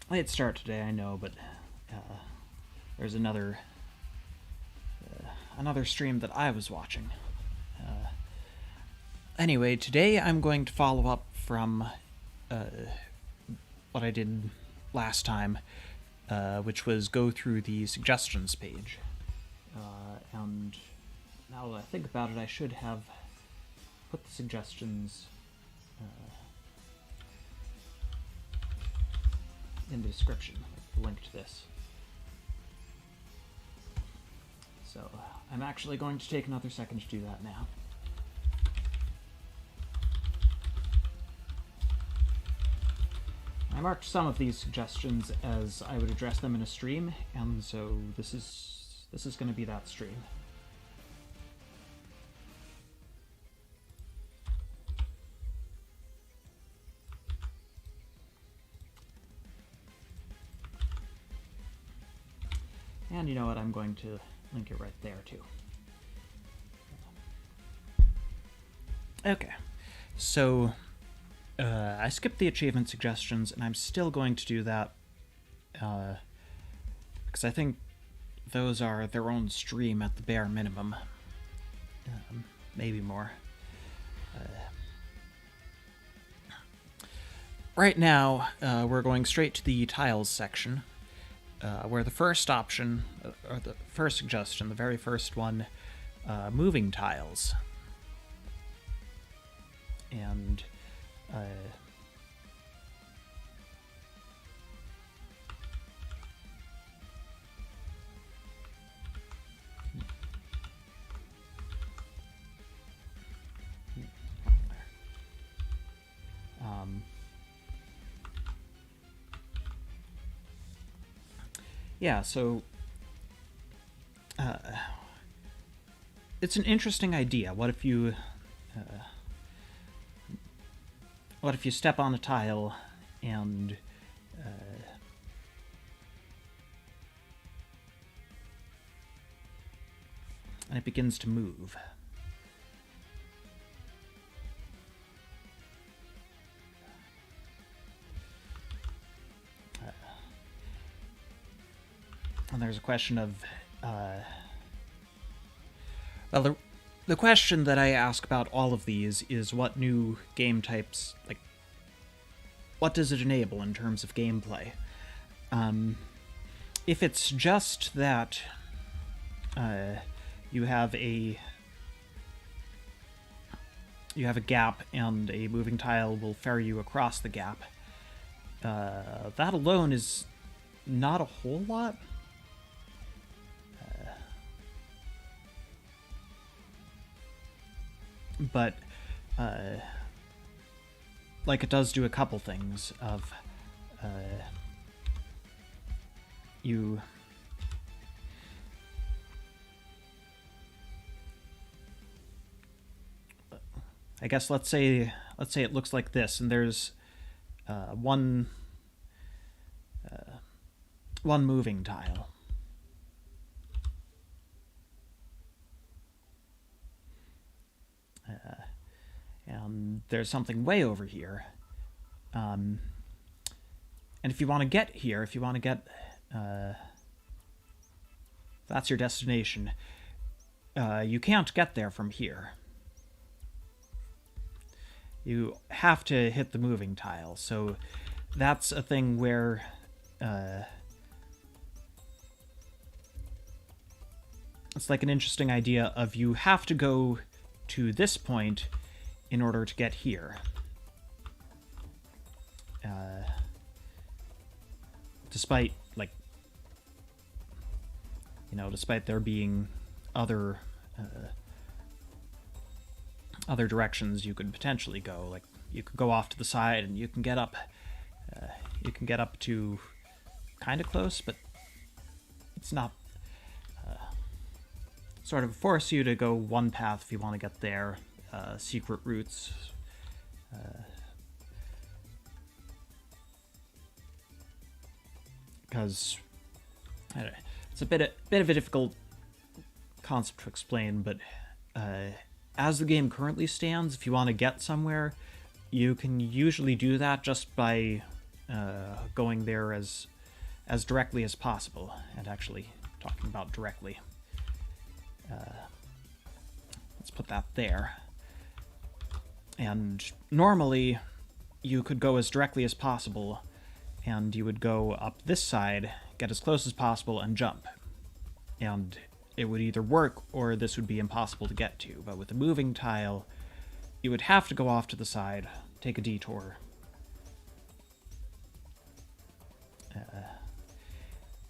Late start today, I know, but there's another stream that I was watching. Anyway, today I'm going to follow up from what I did last time, which was go through the suggestions page. And now that I think about it, I should have put the suggestions in the description, like the link to this. So I'm actually going to take another second to do that now. I marked some of these suggestions as I would address them in a stream, and so this is going to be that stream. And you know what, I'm going to link it right there too. Okay, so I skipped the achievement suggestions, and I'm still going to do that because I think those are their own stream at the bare minimum. Maybe more. Right now, we're going straight to the tiles section, where the first option, or the first suggestion, the very first one, moving tiles. And yeah, so it's an interesting idea. What if you step on a tile and it begins to move? And there's a question of well, the question that I ask about all of these is what new game types, like, what does it enable in terms of gameplay? If it's just that you have a gap and a moving tile will ferry you across the gap, that alone is not a whole lot. But like, it does do a couple things of you I guess let's say it looks like this, and there's one moving tile. And there's something way over here. And if you want to get here, that's your destination, you can't get there from here. You have to hit the moving tile. So that's a thing where it's like an interesting idea of you have to go to this point in order to get here. Despite, like, despite there being other directions you could potentially go. Like, you could go off to the side and you can get up to kind of close, but it's not sort of force you to go one path if you want to get there. Secret routes, because it's a bit of a difficult concept to explain, but as the game currently stands, if you want to get somewhere, you can usually do that just by going there as directly as possible. And actually, talking about directly, let's put that there. And normally, you could go as directly as possible, and you would go up this side, get as close as possible, and jump. And it would either work, or this would be impossible to get to. But with a moving tile, you would have to go off to the side, take a detour.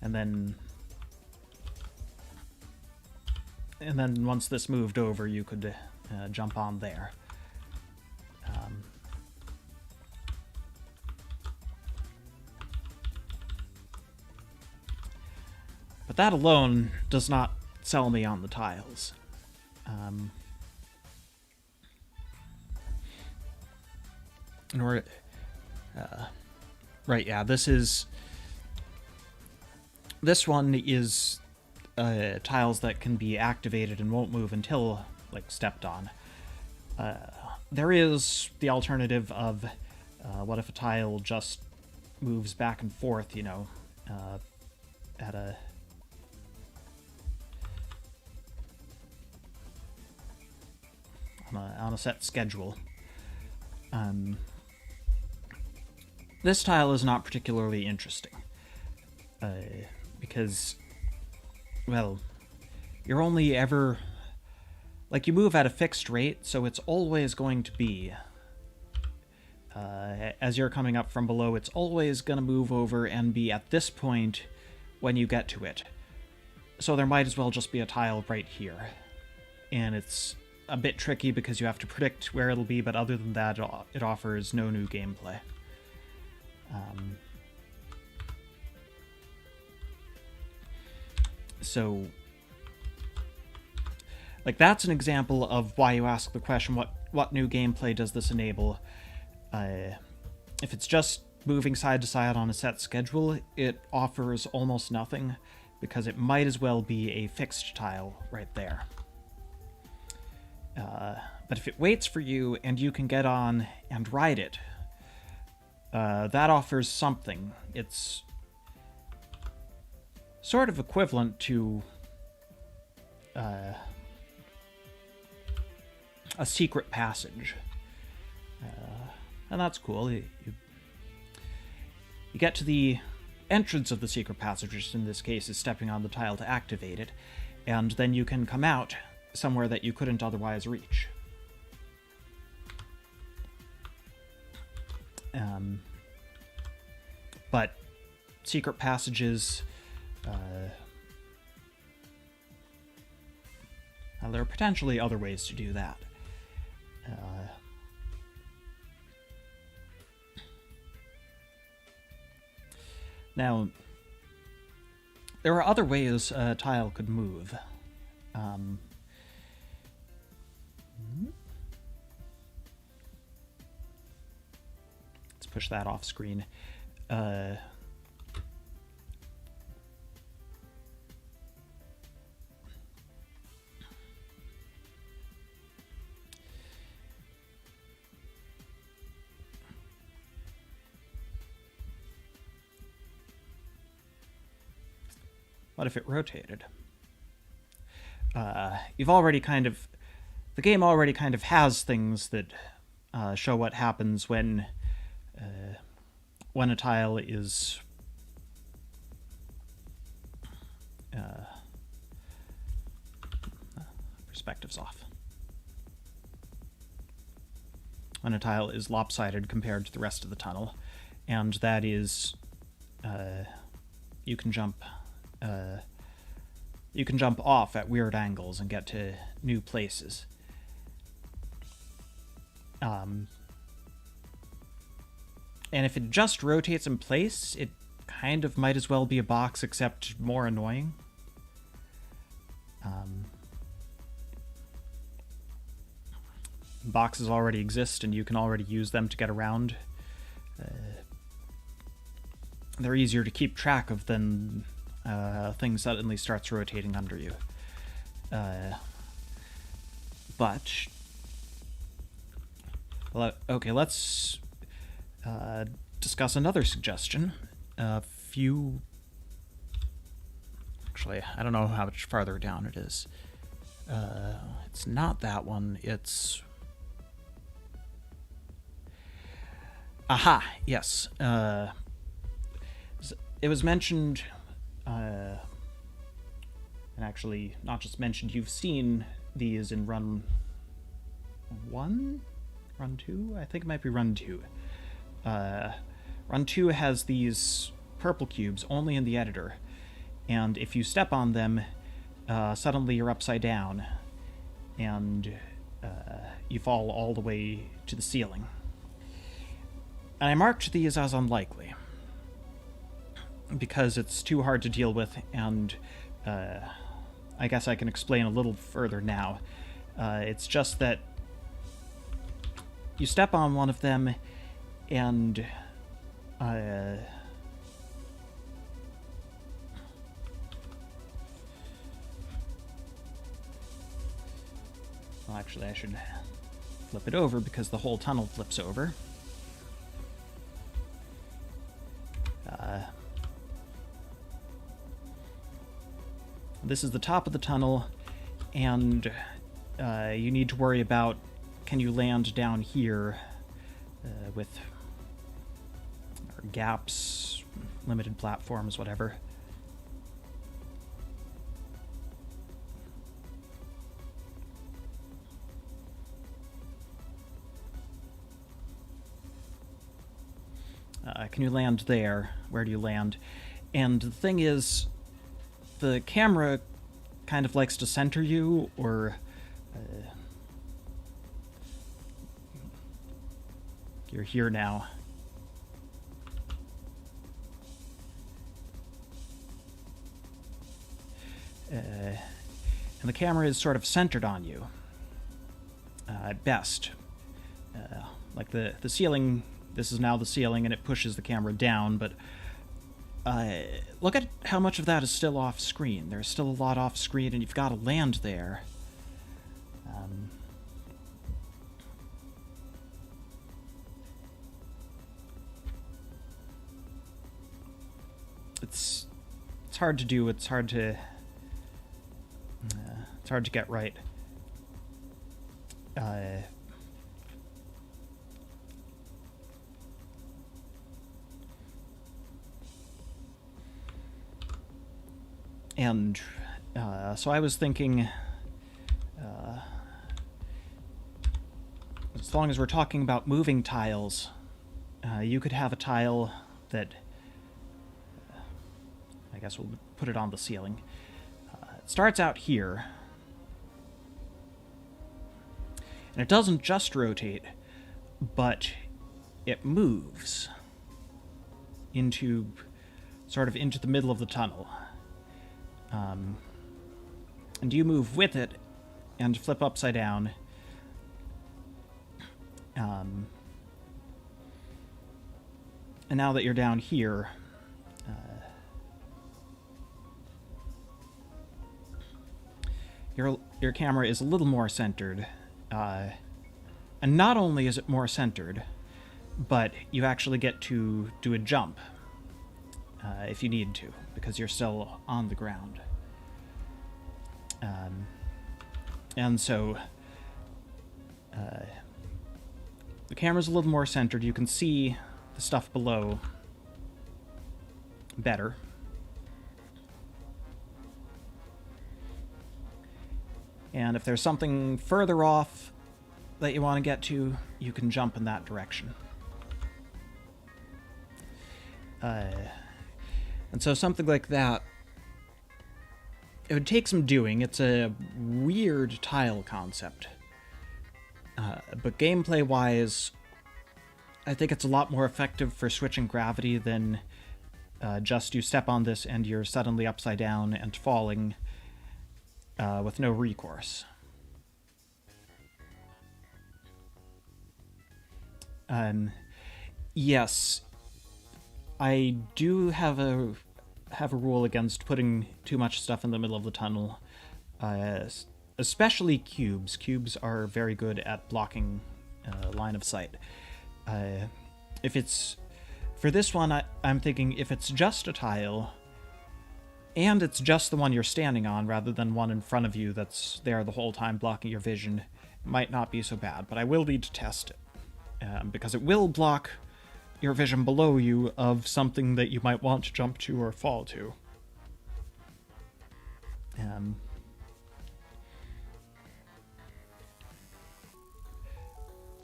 And then once this moved over, you could jump on there. But that alone does not sell me on the tiles. Right, yeah, this one is tiles that can be activated and won't move until, like, stepped on. There is the alternative of what if a tile just moves back and forth, you know, on a set schedule. This tile is not particularly interesting, because, well, you're only ever, like, you move at a fixed rate, so it's always going to be, as you're coming up from below, it's always going to move over and be at this point when you get to it. So there might as well just be a tile right here. And it's a bit tricky because you have to predict where it'll be, but other than that, it offers no new gameplay. So, like, that's an example of why you ask the question, what new gameplay does this enable? If it's just moving side to side on a set schedule, it offers almost nothing, because it might as well be a fixed tile right there. But if it waits for you and you can get on and ride it, that offers something. It's sort of equivalent to a secret passage. And that's cool. You get to the entrance of the secret passage, which in this case is stepping on the tile to activate it, and then you can come out somewhere that you couldn't otherwise reach. But secret passages, there are potentially other ways to do that. Now, there are other ways a tile could move. Let's push that off screen. What if it rotated? You've already kind of... The game already kind of has things that show what happens when a tile is... perspective's off. When a tile is lopsided compared to the rest of the tunnel, and that is... you can jump off at weird angles and get to new places. And if it just rotates in place, it kind of might as well be a box, except more annoying. Boxes already exist, and you can already use them to get around. They're easier to keep track of than thing suddenly starts rotating under you. But... okay, let's discuss another suggestion. A few... Actually, I don't know how much farther down it is. It's not that one, it's... Aha, yes. It was mentioned, and actually not just mentioned, you've seen these in Run 1? Run 2? I think it might be Run 2. Run 2 has these purple cubes only in the editor, and if you step on them, suddenly you're upside down, and you fall all the way to the ceiling. And I marked these as unlikely, because it's too hard to deal with, and I guess I can explain a little further now. It's just that you step on one of them, and well, actually I should flip it over because the whole tunnel flips over. This is the top of the tunnel, and you need to worry about, can you land down here with gaps, limited platforms, whatever. Can you land there? Where do you land? And the thing is, the camera kind of likes to center you, or you're here now. And the camera is sort of centered on you, at best. Like the ceiling, this is now the ceiling, and it pushes the camera down, but look at how much of that is still off screen. There's still a lot off screen, and you've got to land there. It's hard to do. It's hard to get right. And so I was thinking, as long as we're talking about moving tiles, you could have a tile that, I guess we'll put it on the ceiling. It starts out here, and it doesn't just rotate, but it moves into, sort of into the middle of the tunnel. And you move with it and flip upside down. And now that you're down here, your camera is a little more centered. And not only is it more centered, but you actually get to do a jump if you need to, because you're still on the ground. And so the camera's a little more centered. You can see the stuff below better. And if there's something further off that you want to get to, you can jump in that direction. And so something like that, it would take some doing. It's a weird tile concept. But gameplay-wise, I think it's a lot more effective for switching gravity than just you step on this and you're suddenly upside down and falling with no recourse. Yes, I do have a rule against putting too much stuff in the middle of the tunnel, especially cubes. Cubes are very good at blocking line of sight. If it's For this one, I'm thinking if it's just a tile, and it's just the one you're standing on rather than one in front of you that's there the whole time blocking your vision, it might not be so bad, but I will need to test it. Because it will block your vision below you of something that you might want to jump to or fall to.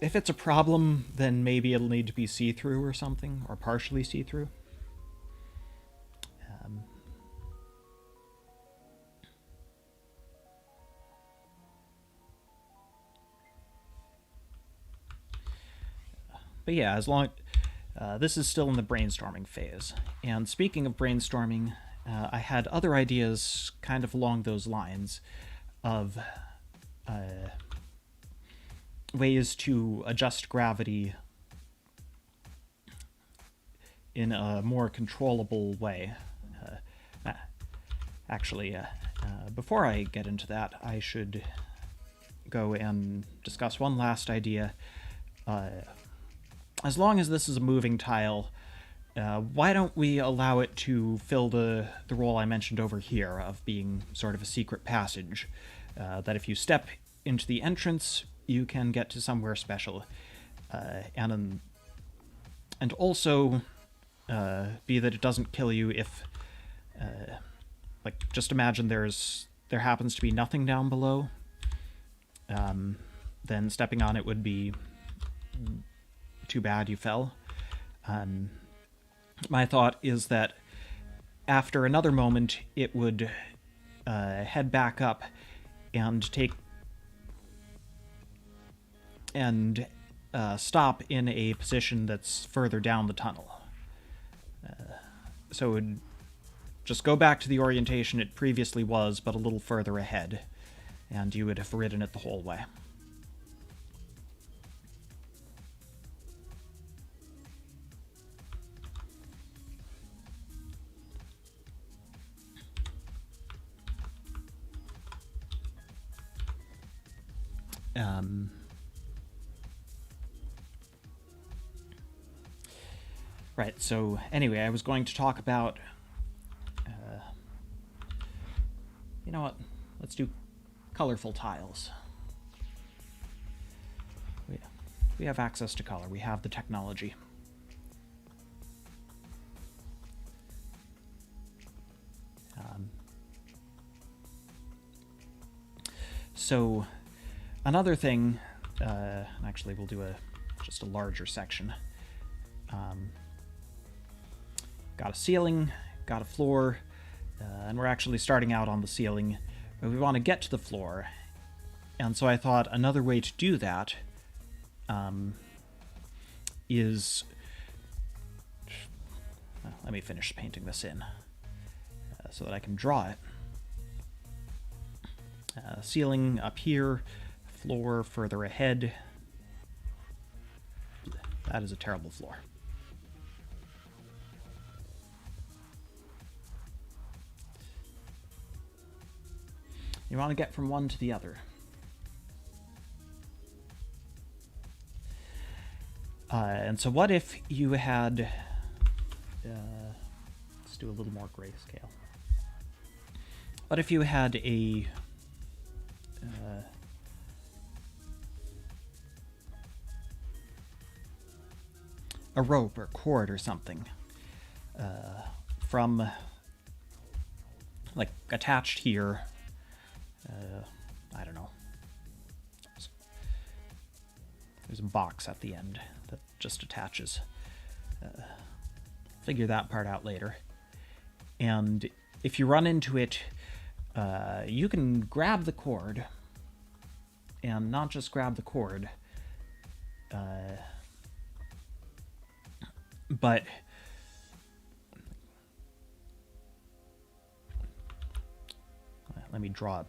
If it's a problem, then maybe it'll need to be see-through or something, or partially see-through. But yeah, as long... this is still in the brainstorming phase. And speaking of brainstorming, I had other ideas kind of along those lines of ways to adjust gravity in a more controllable way. Actually, before I get into that, I should go and discuss one last idea. As long as this is a moving tile, why don't we allow it to fill the role I mentioned over here of being sort of a secret passage, that if you step into the entrance, you can get to somewhere special, and also be that it doesn't kill you if, like, just imagine there happens to be nothing down below, then stepping on it would be too bad you fell. My thought is that after another moment, it would head back up and stop in a position that's further down the tunnel. So it would just go back to the orientation it previously was, but a little further ahead, and you would have ridden it the whole way. Right, so anyway, I was going to talk about, you know what, let's do colorful tiles. We have access to color, we have the technology. So another thing, actually we'll do just a larger section. Got a ceiling, got a floor, and we're actually starting out on the ceiling, but we want to get to the floor. And so I thought another way to do that is... let me finish painting this in so that I can draw it. Ceiling up here, floor further ahead. That is a terrible floor. You want to get from one to the other. And so what if you had... let's do a little more grayscale. What if you had a rope or cord or something from, like, attached here, I don't know, there's a box at the end that just attaches. Figure that part out later. And if you run into it, you can grab the cord, and not just grab the cord, but let me draw it.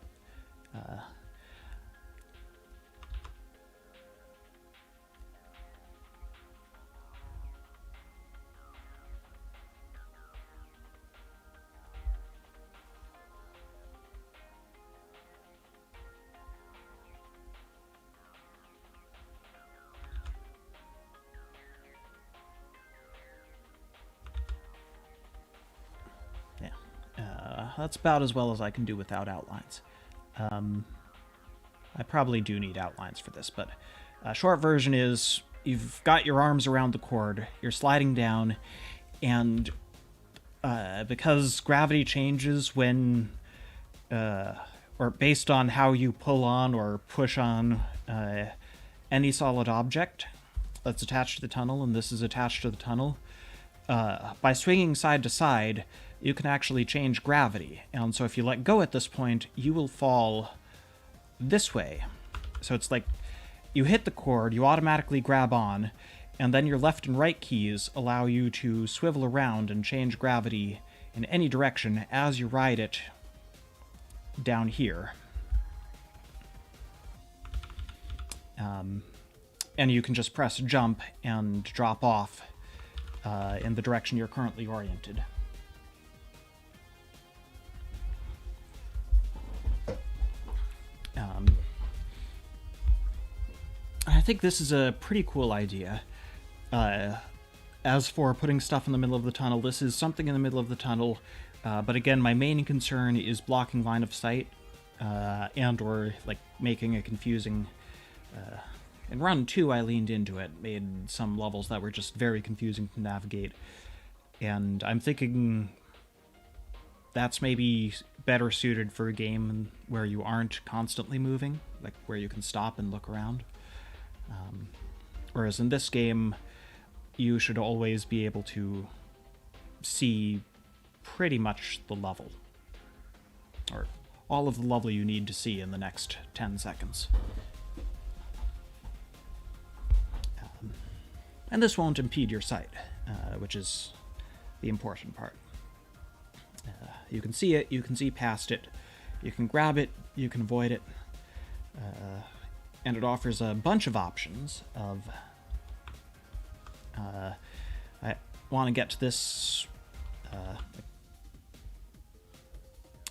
that's about as well as I can do without outlines. I probably do need outlines for this, but short version is you've got your arms around the cord, you're sliding down, and because gravity changes when, or based on how you pull on or push on any solid object that's attached to the tunnel, and this is attached to the tunnel, by swinging side to side, you can actually change gravity. And so if you let go at this point, you will fall this way. So it's like you hit the cord, you automatically grab on, and then your left and right keys allow you to swivel around and change gravity in any direction as you ride it down here. And you can just press jump and drop off in the direction you're currently oriented. I think this is a pretty cool idea. As for putting stuff in the middle of the tunnel, this is something in the middle of the tunnel, but again, my main concern is blocking line of sight, and or like making it confusing. In Run 2, I leaned into it, made some levels that were just very confusing to navigate, and I'm thinking that's maybe better suited for a game where you aren't constantly moving, like where you can stop and look around. Whereas in this game, you should always be able to see pretty much the level, or all of the level you need to see in the next 10 seconds. And this won't impede your sight, which is the important part. You can see it, you can see past it, you can grab it, you can avoid it, and it offers a bunch of options of... I want to get to this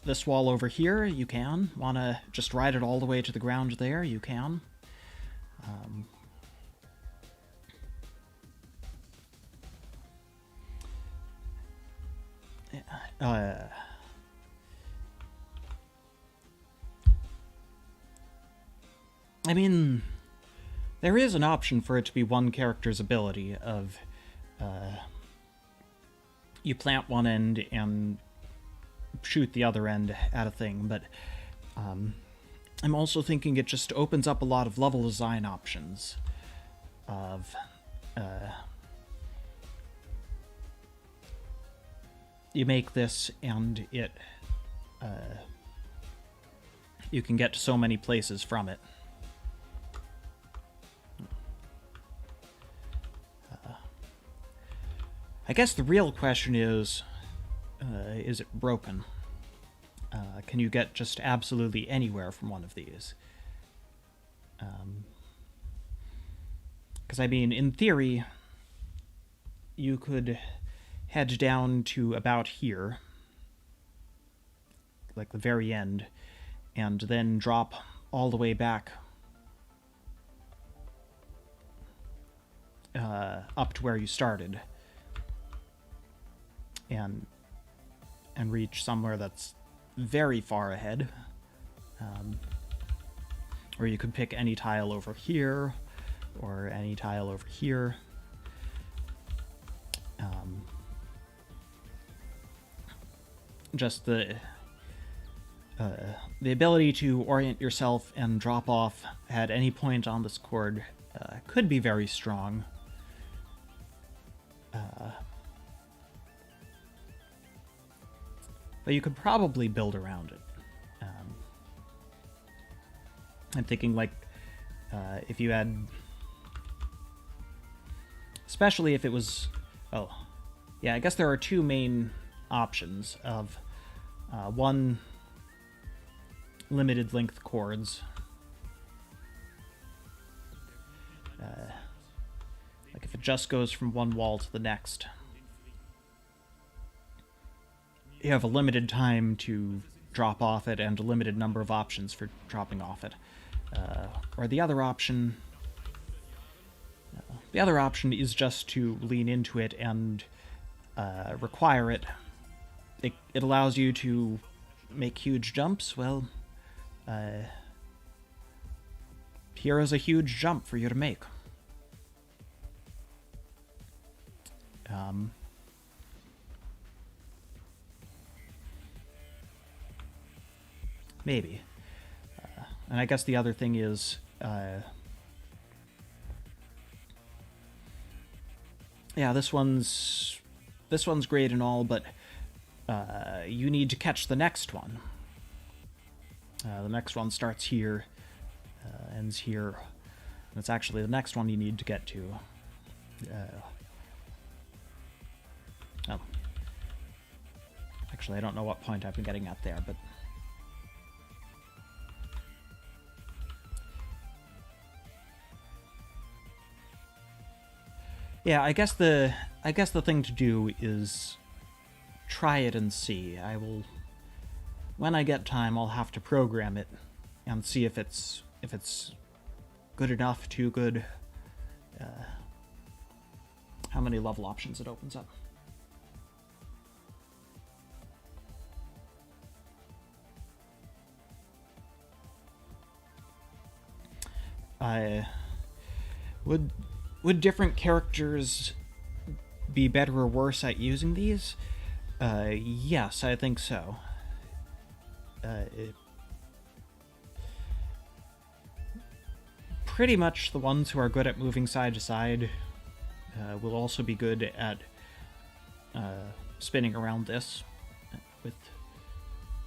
this wall over here, you can. Want to just ride it all the way to the ground there, you can. I mean, there is an option for it to be one character's ability of you plant one end and shoot the other end at a thing, but I'm also thinking it just opens up a lot of level design options of you make this and it you can get to so many places from it. I guess the real question is it broken? Can you get just absolutely anywhere from one of these? Because, I mean, in theory, you could head down to about here, like the very end, and then drop all the way back up to where you started. And reach somewhere that's very far ahead. Or you could pick any tile over here, or any tile over here. Just the ability to orient yourself and drop off at any point on this cord could be very strong. But you could probably build around it. I'm thinking, like, if you had... Especially if it was... Oh, yeah, I guess there are two main options of one, limited length cords. Like if it just goes from one wall to the next. You have a limited time to drop off it and a limited number of options for dropping off it. Or the other option... the other option is just to lean into it and require it. It allows you to make huge jumps, well, here is a huge jump for you to make. Maybe. And I guess the other thing is, yeah, this one's great and all, but you need to catch the next one. The next one starts here, ends here, and it's actually the next one you need to get to. Oh. Actually, I don't know what point I've been getting at there, but... yeah, I guess the thing to do is try it and see. When I get time, I'll have to program it and see if it's good enough, too good, how many level options it opens up. Would different characters be better or worse at using these? Yes, I think so. Pretty much the ones who are good at moving side to side will also be good at spinning around this, with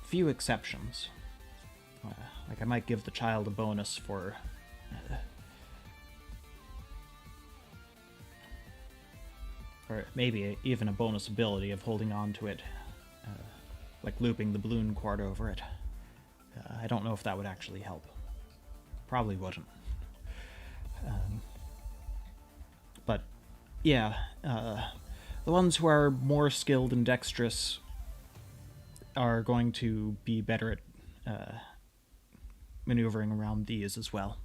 few exceptions. Like, I might give the child a bonus for... or maybe even a bonus ability of holding on to it, like looping the balloon cord over it. I don't know if that would actually help. Probably wouldn't. But, yeah, the ones who are more skilled and dexterous are going to be better at maneuvering around these as well.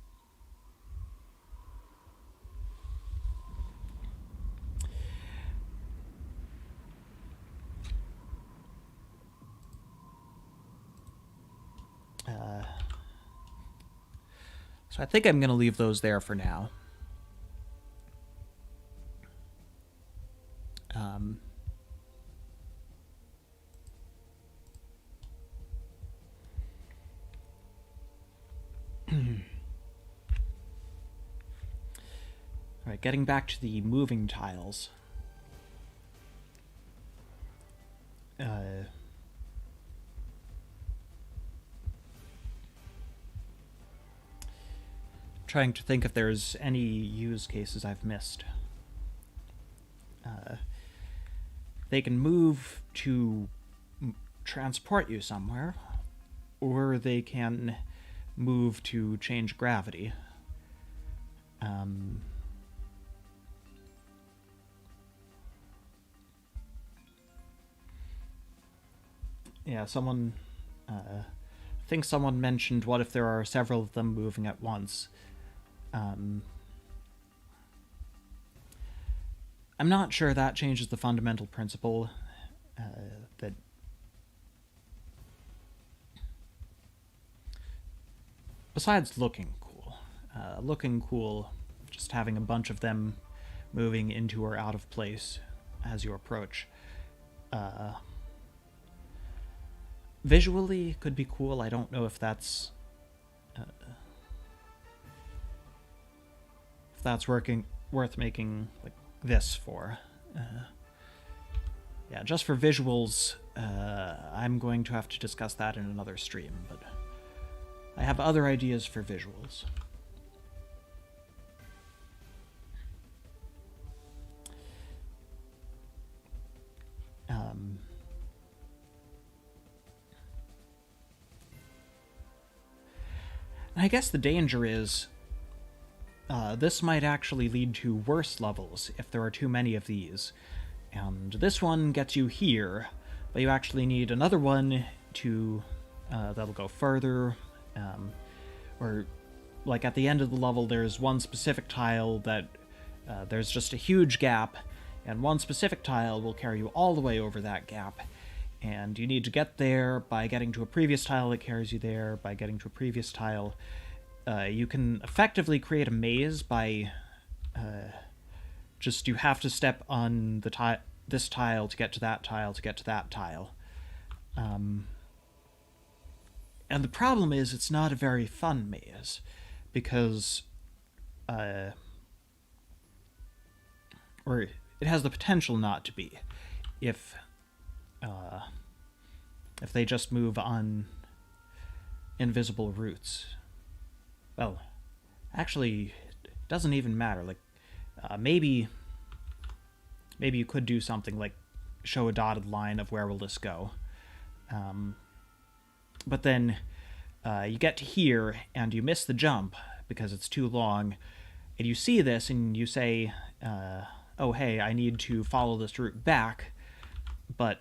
So I think I'm going to leave those there for now. Alright, getting back to the moving tiles. Trying to think if there's any use cases I've missed. They can move to transport you somewhere, or they can move to change gravity. Yeah, someone... I think someone mentioned, what if there are several of them moving at once? I'm not sure that changes the fundamental principle that besides looking cool, just having a bunch of them moving into or out of place as you approach, visually could be cool. I don't know if that's worth making like this for. Yeah, just for visuals, I'm going to have to discuss that in another stream, but I have other ideas for visuals. I guess the danger is this might actually lead to worse levels if there are too many of these. And this one gets you here, but you actually need another one to that'll go further. Or, like, at the end of the level, there's one specific tile that there's just a huge gap, and one specific tile will carry you all the way over that gap. And you need to get there by getting to a previous tile that carries you there, by getting to a previous tile. You can effectively create a maze by just you have to step on the this tile to get to that tile to get to that tile. And the problem is it's not a very fun maze, because or it has the potential not to be if they just move on invisible routes. Well, actually, it doesn't even matter. Like, maybe you could do something like show a dotted line of where will this go. But then you get to here and you miss the jump because it's too long, and you see this and you say, oh hey, I need to follow this route back, but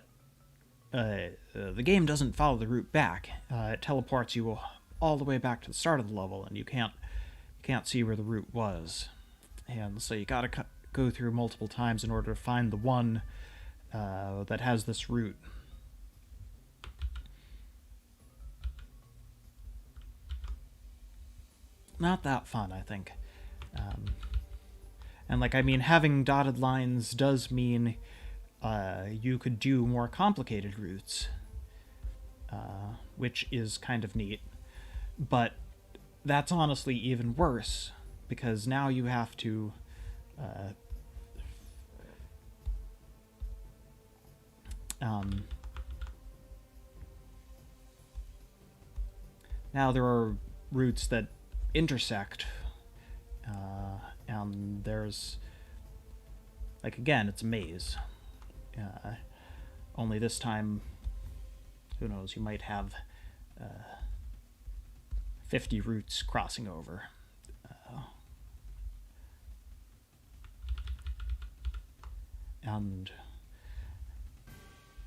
the game doesn't follow the route back. It teleports you all the way back to the start of the level, and you can't see where the route was. And so you gotta go through multiple times in order to find the one that has this route. Not that fun, I think. And like, I mean, having dotted lines does mean you could do more complicated routes, which is kind of neat. But that's honestly even worse, because now you have to now there are routes that intersect, and there's, like, again, it's a maze. Only this time, who knows, you might have 50 routes crossing over. And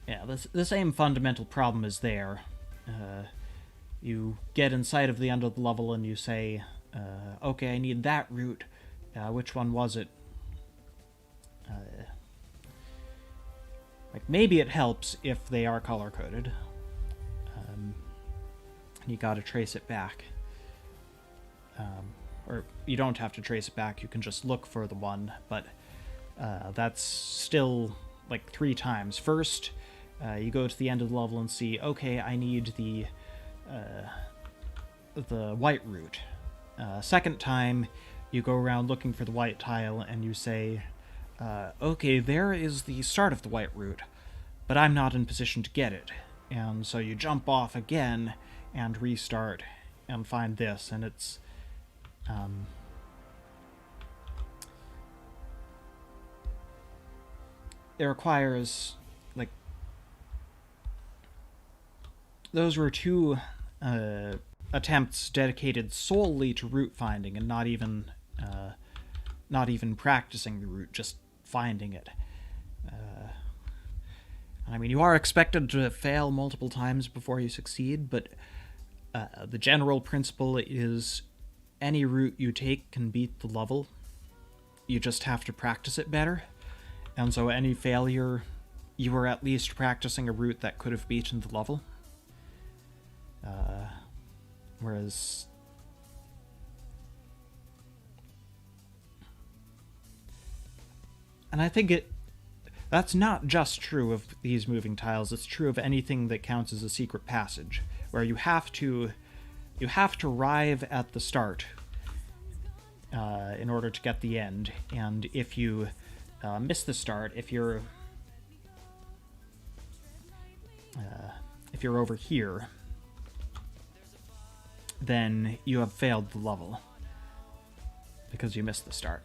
yeah, the same fundamental problem is there. You get in sight of the end of the level and you say, okay, I need that route. Which one was it? Like, maybe it helps if they are color-coded. You gotta trace it back. Or you don't have to trace it back, you can just look for the one, but that's still like 3 times. First, you go to the end of the level and see, okay, I need the white route. Second time, you go around looking for the white tile and you say, okay, there is the start of the white route, but I'm not in position to get it. And so you jump off again and restart and find this, and it's it requires, like, those were 2 attempts dedicated solely to route finding, and not even practicing the route, just finding it. I mean, you are expected to fail multiple times before you succeed, but the general principle is any route you take can beat the level. You just have to practice it better. And so any failure, you were at least practicing a route that could have beaten the level. Whereas... And I think that's not just true of these moving tiles, it's true of anything that counts as a secret passage, where you have to arrive at the start in order to get the end, and if you miss the start, if you're over here, then you have failed the level because you missed the start.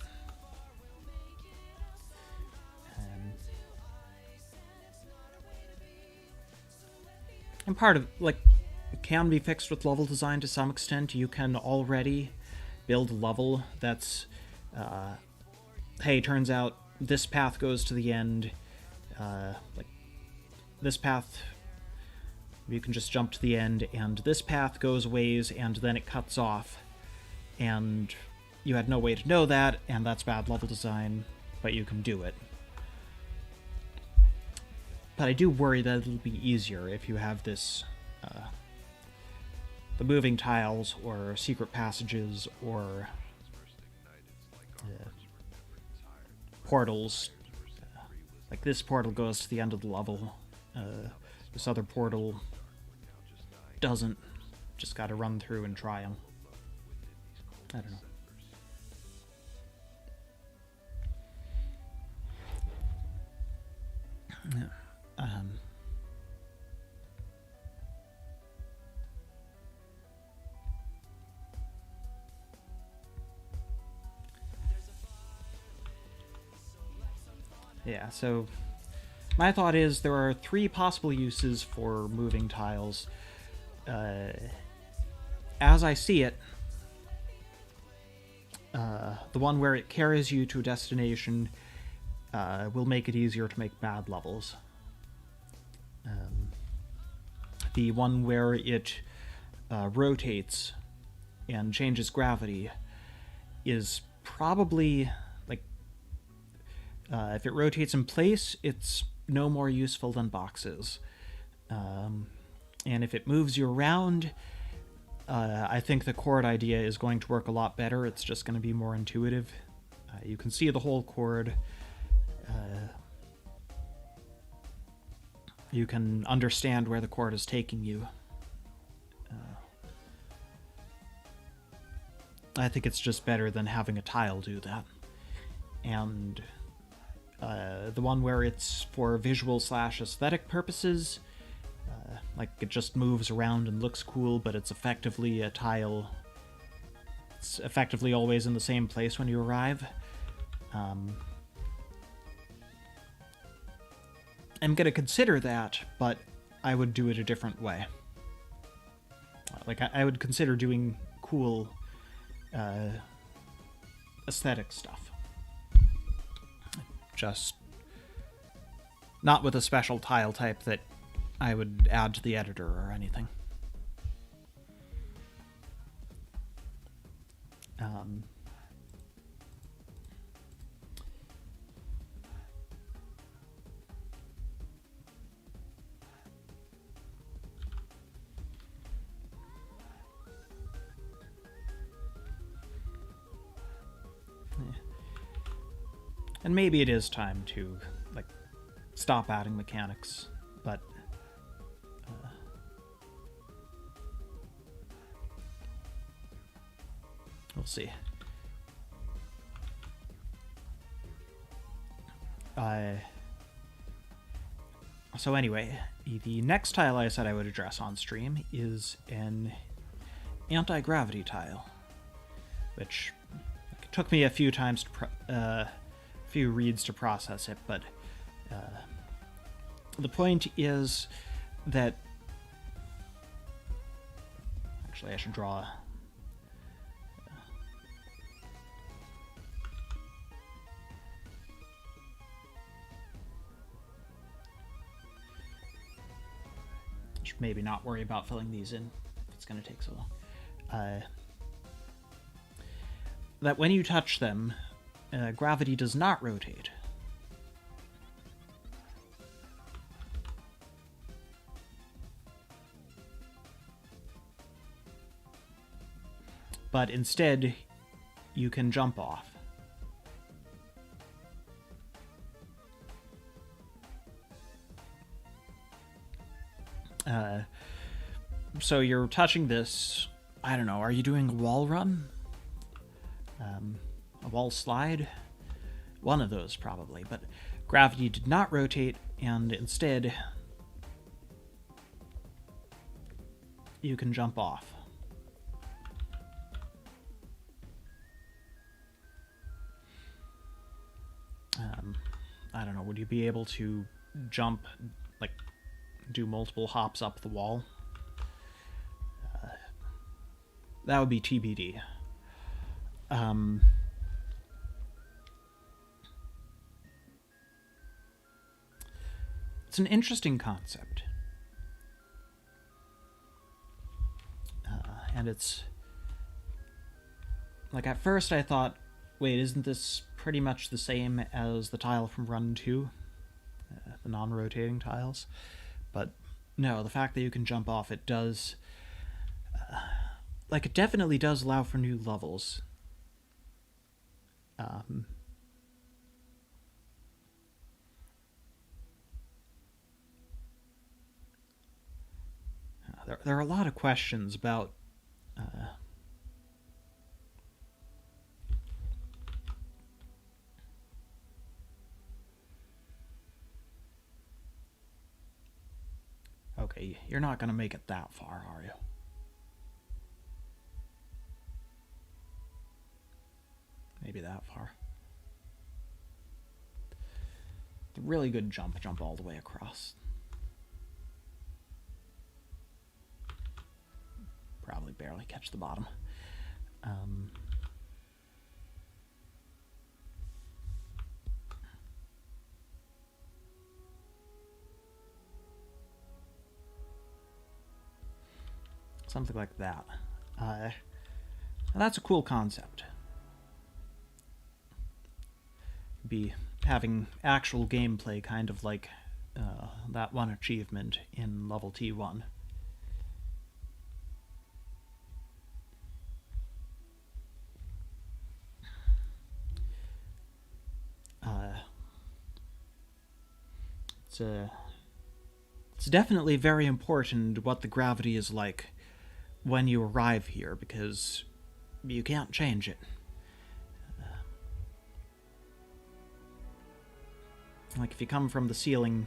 And part of, like, it can be fixed with level design to some extent. You can already build a level that's, hey, turns out this path goes to the end, like, this path, you can just jump to the end, and this path goes a ways, and then it cuts off, and you had no way to know that, and that's bad level design, but you can do it. But I do worry that it'll be easier if you have this, the moving tiles or secret passages or portals. Like this portal goes to the end of the level. This other portal doesn't. Just gotta run through and try them. I don't know. Yeah, so my thought is there are 3 possible uses for moving tiles. As I see it, the one where it carries you to a destination will make it easier to make bad levels. The one where it rotates and changes gravity is probably, like, if it rotates in place, it's no more useful than boxes. And if it moves you around, I think the chord idea is going to work a lot better. It's just going to be more intuitive. You can see the whole chord. You can understand where the chord is taking you. I think it's just better than having a tile do that. And the one where it's for visual / aesthetic purposes, like it just moves around and looks cool, but it's effectively a tile. It's effectively always in the same place when you arrive. I'm going to consider that, but I would do it a different way. Like, I would consider doing cool aesthetic stuff. Just not with a special tile type that I would add to the editor or anything. And maybe it is time to, like, stop adding mechanics, but we'll see. So anyway, the next tile I said I would address on stream is an anti-gravity tile, which took me a few times to few reads to process it, but the point is that actually I should draw should maybe not worry about filling these in. It's going to take so long. That when you touch them, gravity does not rotate. But instead, you can jump off. So you're touching this, I don't know, are you doing a wall run? A wall slide? One of those, probably, but gravity did not rotate, and instead, you can jump off. I don't know, would you be able to jump, like, do multiple hops up the wall? That would be TBD. It's an interesting concept. And it's... like, at first I thought, wait, isn't this pretty much the same as the tile from Run 2? the non-rotating tiles. But no, the fact that you can jump off it does... it definitely does allow for new levels. There are a lot of questions about okay, you're not going to make it that far, are you? Maybe that far. Really good jump all the way across. Probably barely catch the bottom. Something like that. That's a cool concept. Be having actual gameplay, kind of like that one achievement in level T1. It's definitely very important what the gravity is like when you arrive here, because you can't change it. Like, if you come from the ceiling,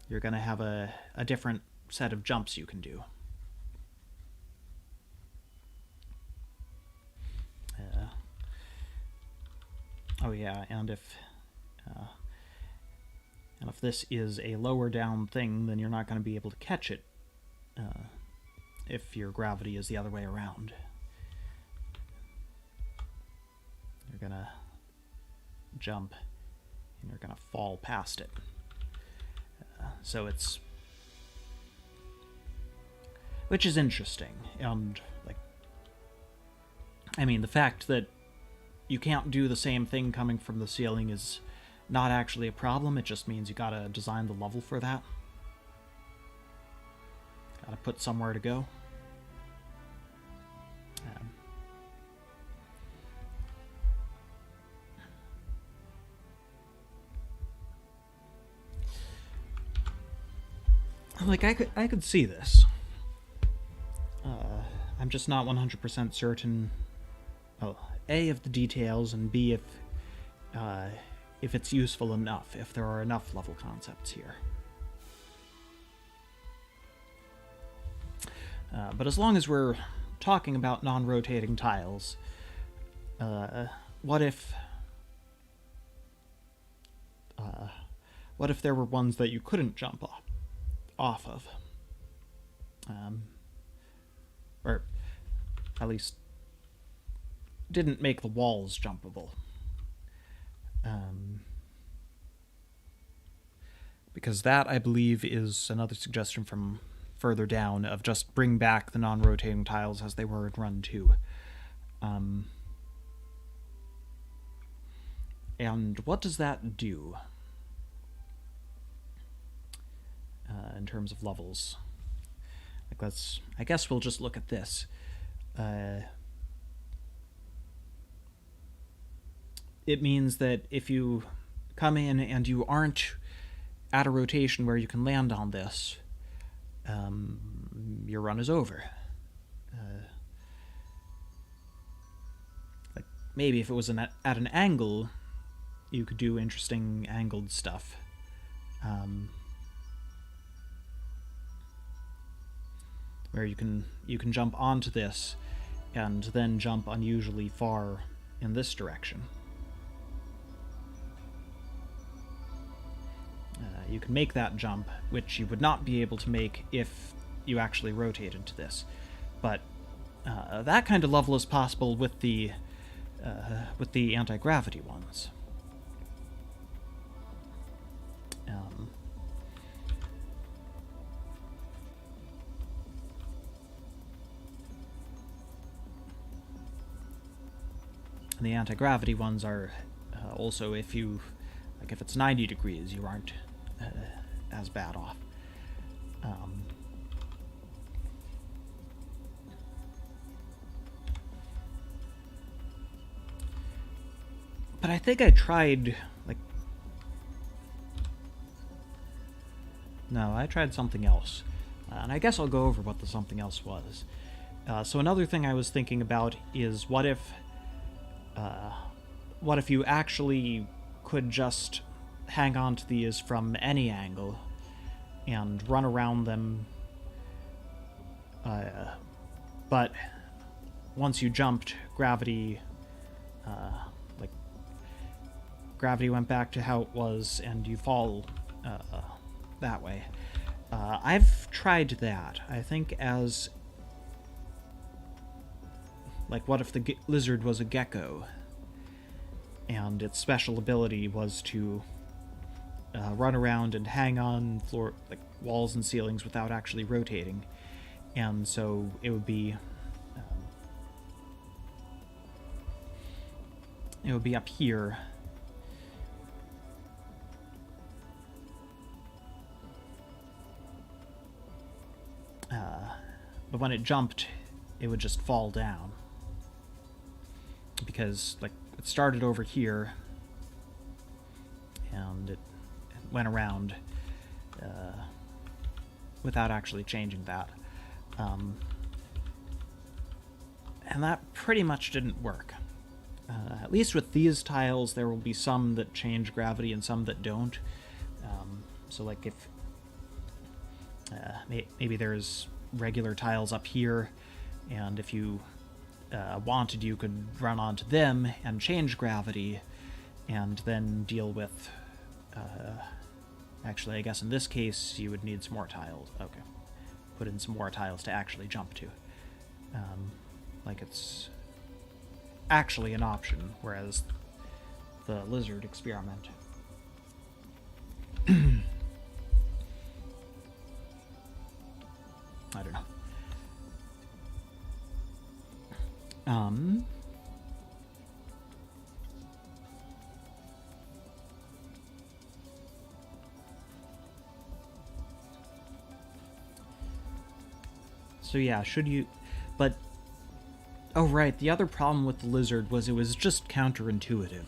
you're going to have a different set of jumps you can do. Oh yeah, and if this is a lower down thing, then you're not going to be able to catch it if your gravity is the other way around. You're going to jump and you're going to fall past it. So it's... which is interesting. And, like... I mean, the fact that you can't do the same thing coming from the ceiling is not actually a problem. It just means you gotta design the level for that. Gotta put somewhere to go. Like, I could see this. I'm just not 100% certain, well, A, of the details, and B, if it's useful enough, if there are enough level concepts here. But as long as we're talking about non-rotating tiles, what if there were ones that you couldn't jump off of? Or at least didn't make the walls jumpable. Because that, I believe, is another suggestion from further down of just bring back the non-rotating tiles as they were in Run 2. And what does that do in terms of levels? Like, I guess we'll just look at this. It means that if you come in and you aren't at a rotation where you can land on this, your run is over. Like, maybe if it was at an angle, you could do interesting angled stuff. Where you can jump onto this and then jump unusually far in this direction. You can make that jump, which you would not be able to make if you actually rotated to this. But that kind of level is possible with the anti-gravity ones. And the anti-gravity ones are Also, if it's 90 degrees, you aren't as bad off. But I think I tried, no, I tried something else. And I guess I'll go over what the something else was. So another thing I was thinking about is what if you actually could just hang on to these from any angle and run around them, but once you jumped, gravity went back to how it was, and you fall that way. I've tried that. I think as... what if the lizard was a gecko, and its special ability was to run around and hang on walls and ceilings without actually rotating, and so it would be up here. But when it jumped, it would just fall down. Because, it started over here, and it went around without actually changing that. And that pretty much didn't work. At least with these tiles, there will be some that change gravity and some that don't. So, if maybe there's regular tiles up here, and if you wanted, you could run onto them and change gravity, and then deal with... actually, I guess in this case, you would need some more tiles. Okay. Put in some more tiles to actually jump to. It's actually an option, whereas the lizard experiment... I don't know. So yeah, should you... But... Oh right, the other problem with the lizard was it was just counterintuitive.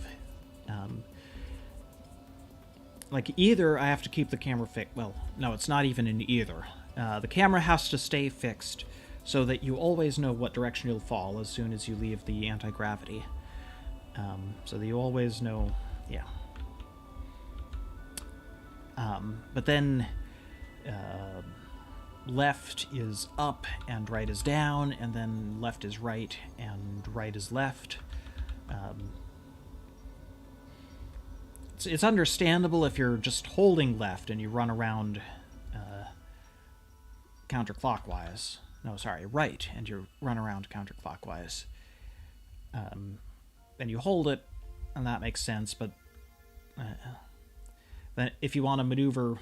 Either I have to keep the camera fixed... Well, no, it's not even an either. The camera has to stay fixed so that you always know what direction you'll fall as soon as you leave the anti-gravity. So that you always know... Yeah. But then... left is up and right is down, and then left is right and right is left. It's understandable if you're just holding left and you run around counterclockwise. No, sorry, right, and you run around counterclockwise. Then you hold it, and that makes sense, but then if you want to maneuver,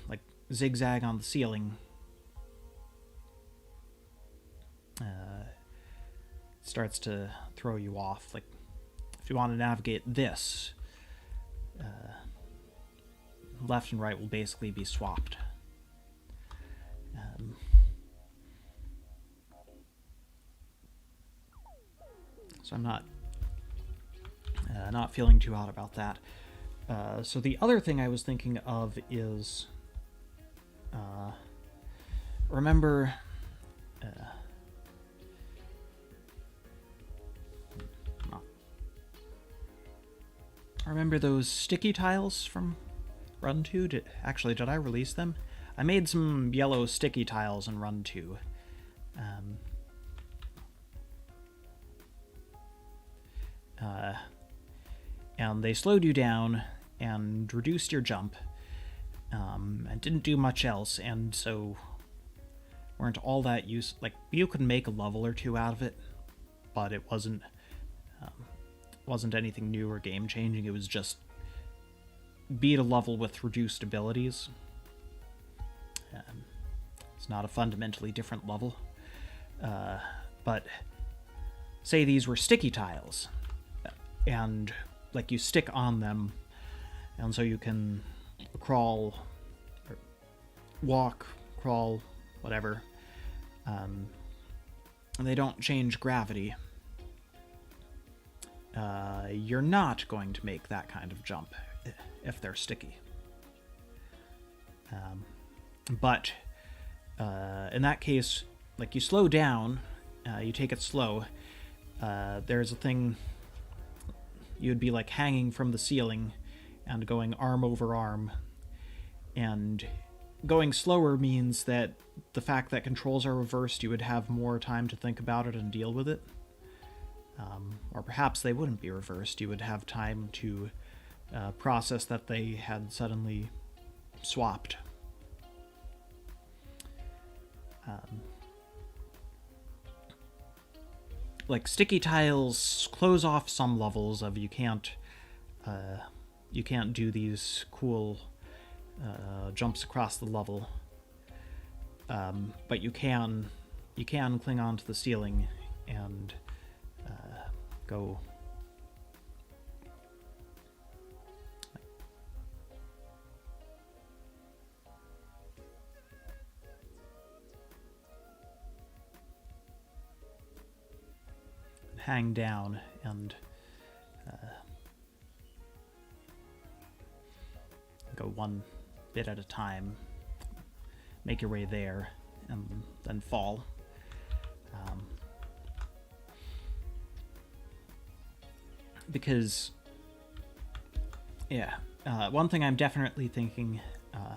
zigzag on the ceiling, it starts to throw you off. If you want to navigate this, left and right will basically be swapped. So I'm not feeling too hot about that. So the other thing I was thinking of is, remember, those sticky tiles from Run 2? Did I release them? I made some yellow sticky tiles in Run 2. And they slowed you down and reduced your jump, and didn't do much else, and so weren't all that use. You could make a level or two out of it, but it wasn't anything new or game changing. It was just beat a level with reduced abilities. It's not a fundamentally different level, but say these were sticky tiles, and like you stick on them, and so you can crawl, or walk, crawl, whatever. And they don't change gravity. You're not going to make that kind of jump if they're sticky. But in that case, like, you slow down, you take it slow. There's a thing, you'd be like hanging from the ceiling and going arm over arm. And going slower means that the fact that controls are reversed, you would have more time to think about it and deal with it. Or perhaps they wouldn't be reversed. You would have time to process that they had suddenly swapped. Like, sticky tiles close off some levels of you can't do these cool jumps across the level, but you can cling onto the ceiling and go. Hang down and go one bit at a time, make your way there, and then fall. Because, yeah, one thing I'm definitely thinking,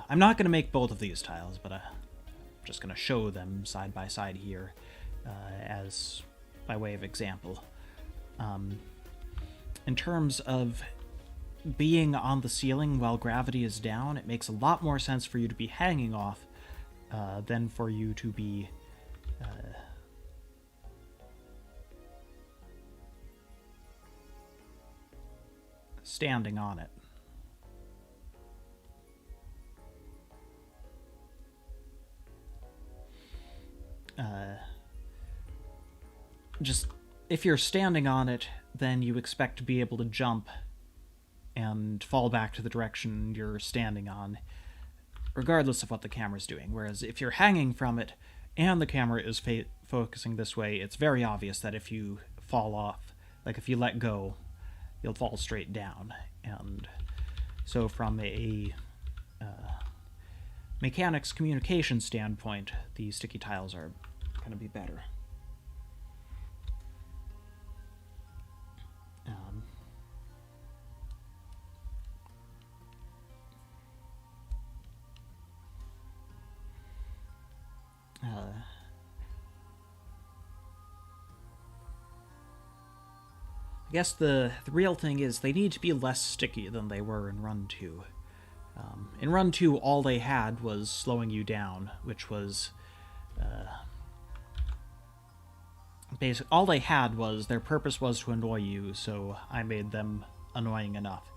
I'm not going to make both of these tiles, but I'm just going to show them side by side here as by way of example. In terms of being on the ceiling while gravity is down, it makes a lot more sense for you to be hanging off than for you to be standing on it. Just, if you're standing on it, then you expect to be able to jump and fall back to the direction you're standing on, regardless of what the camera's doing. Whereas if you're hanging from it and the camera is focusing this way, it's very obvious that if you fall off, like if you let go, you'll fall straight down. And so from a mechanics communication standpoint, the sticky tiles are going to be better. I guess the real thing is they need to be less sticky than they were in Run 2. In Run 2, all they had was slowing you down, which was basically all they had was their purpose was to annoy you, so I made them annoying enough.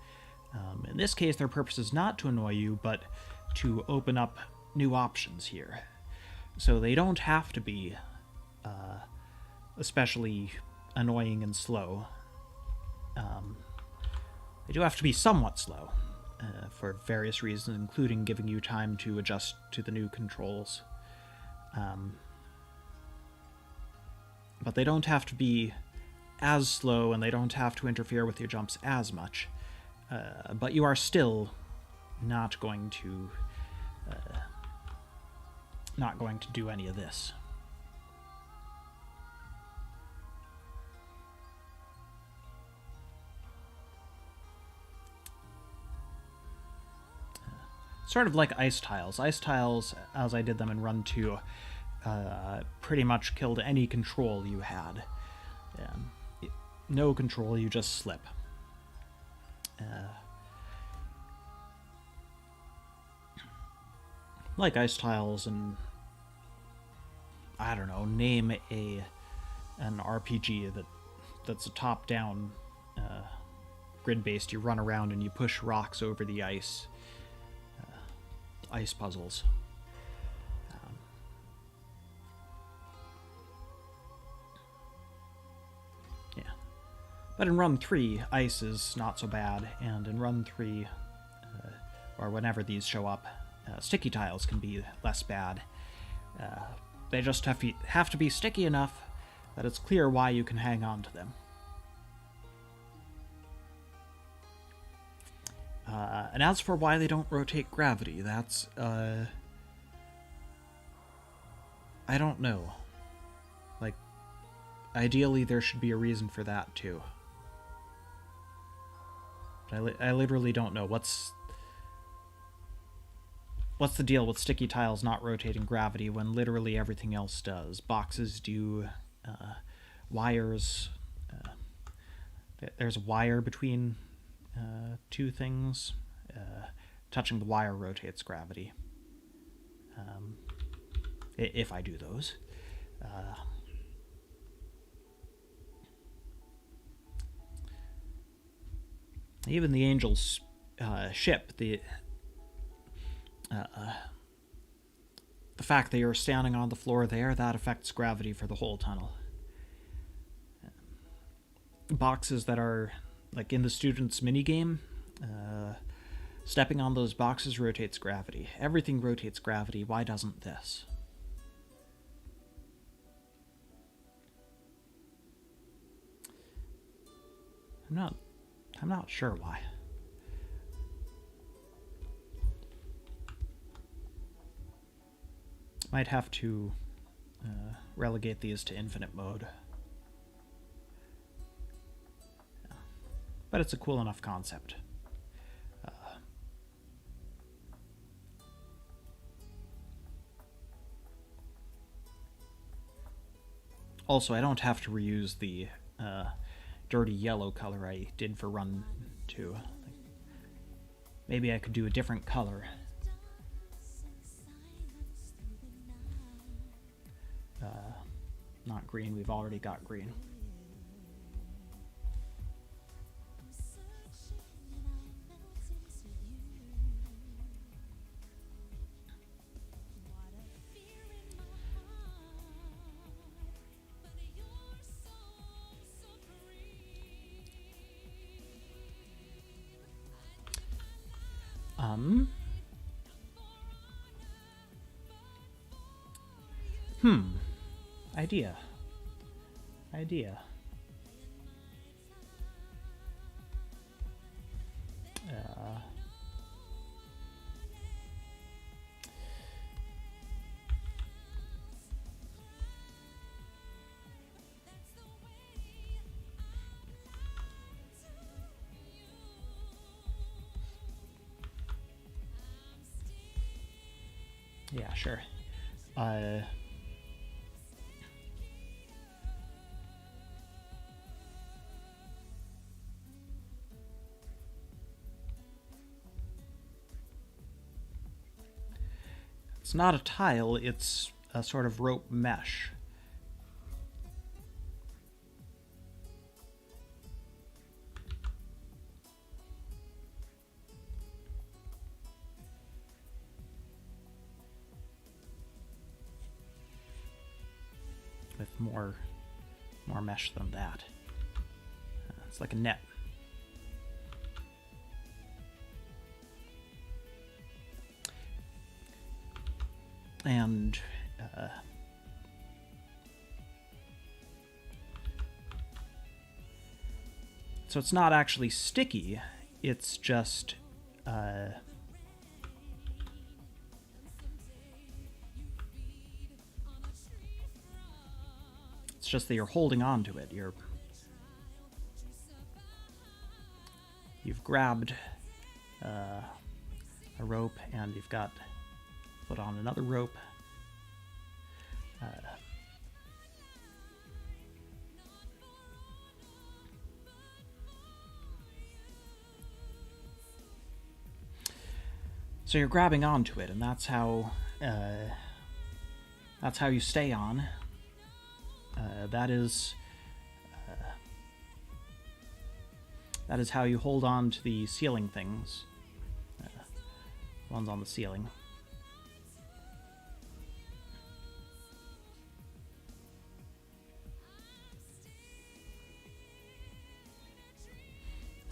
In this case, their purpose is not to annoy you, but to open up new options here. So they don't have to be especially annoying and slow. They do have to be somewhat slow for various reasons, including giving you time to adjust to the new controls. But they don't have to be as slow, and they don't have to interfere with your jumps as much. But you are still not going to do any of this. Sort of like ice tiles. Ice tiles, as I did them in Run 2, pretty much killed any control you had. No control, you just slip. Like ice tiles, and I don't know, name an RPG that's a top-down grid-based. You run around and you push rocks over the ice. Ice puzzles. But in Run 3, ice is not so bad, and in Run 3, or whenever these show up, sticky tiles can be less bad. They just have to be sticky enough that it's clear why you can hang on to them. And as for why they don't rotate gravity, that's, I don't know. Like, ideally there should be a reason for that, too. But I literally don't know. What's the deal with sticky tiles not rotating gravity when literally everything else does? Boxes do, wires, there's a wire between two things. Touching the wire rotates gravity. If I do those. Even the Angel's ship, the fact that you're standing on the floor there, that affects gravity for the whole tunnel. Boxes that are, like in the student's minigame, stepping on those boxes rotates gravity. Everything rotates gravity, why doesn't this? I'm not sure why. Might have to relegate these to infinite mode. Yeah. But it's a cool enough concept. Also, I don't have to reuse the dirty yellow color I did for Run 2. Maybe I could do a different color. Not green, we've already got green. Idea. Yeah, sure. It's not a tile, it's a sort of rope mesh. With more mesh than that. It's like a net. And so it's not actually sticky, it's just that you're holding on to it. You've grabbed a rope and you've got put on another rope. So you're grabbing onto it, and that's how you stay on. That is how you hold on to the ceiling things. Ones on the ceiling.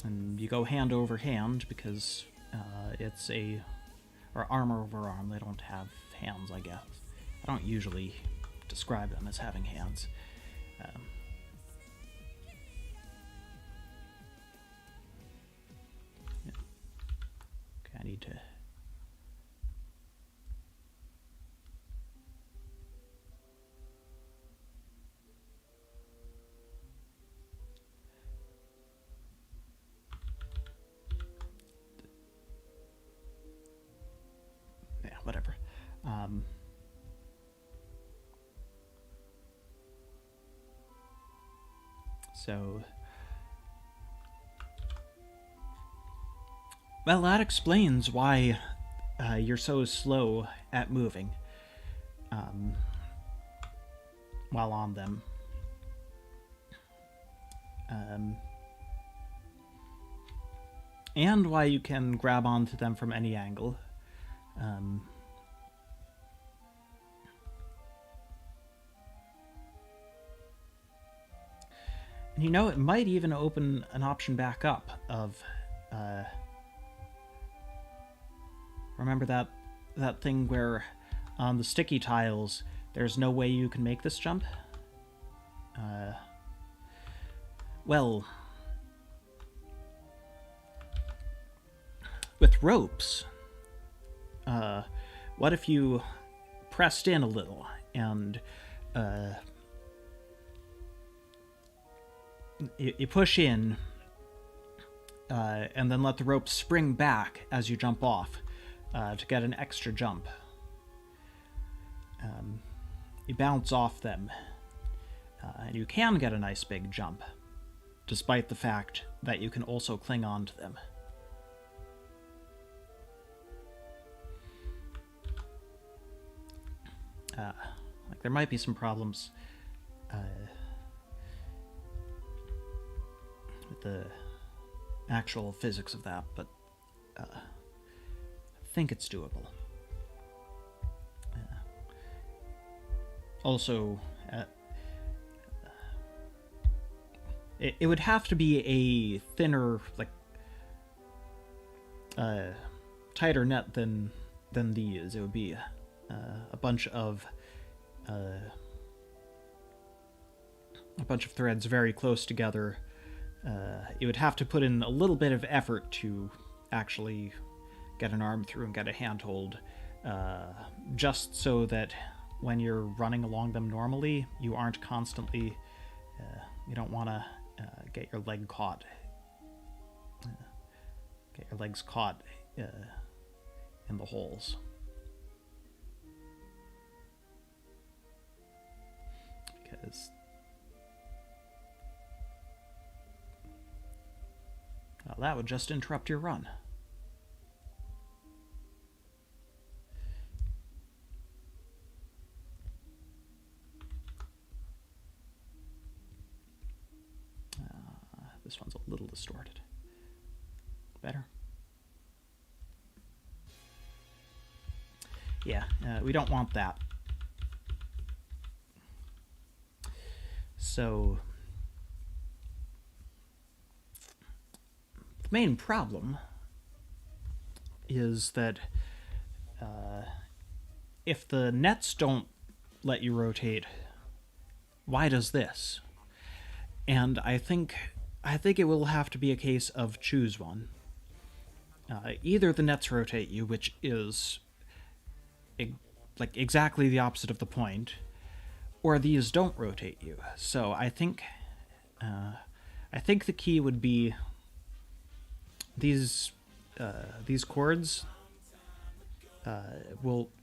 And you go hand over hand because it's a... or arm over arm. They don't have hands, I guess. I don't usually describe them as having hands. Yeah. Okay, I need to... yeah, whatever. So, well, that explains why you're so slow at moving while on them. And why you can grab onto them from any angle. And you know, it might even open an option back up of... remember that thing where on the sticky tiles there's no way you can make this jump? Well... with ropes, what if you pressed in a little and you push in and then let the rope spring back as you jump off to get an extra jump. You bounce off them and you can get a nice big jump, despite the fact that you can also cling on to them. Like, there might be some problems with the actual physics of that, but I think it's doable. Also, it would have to be a thinner, like, tighter net than these. It would be a bunch of threads very close together. You would have to put in a little bit of effort to actually get an arm through and get a handhold, just so that when you're running along them normally, you aren't constantly... you don't want to get your leg caught. Get your legs caught in the holes. Because... well, that would just interrupt your run. This one's a little distorted. Better? Yeah, we don't want that. So, the main problem is that if the nets don't let you rotate, why does this? And I think it will have to be a case of choose one. Either the nets rotate you, which is like exactly the opposite of the point, or these don't rotate you. So I think the key would be these cords.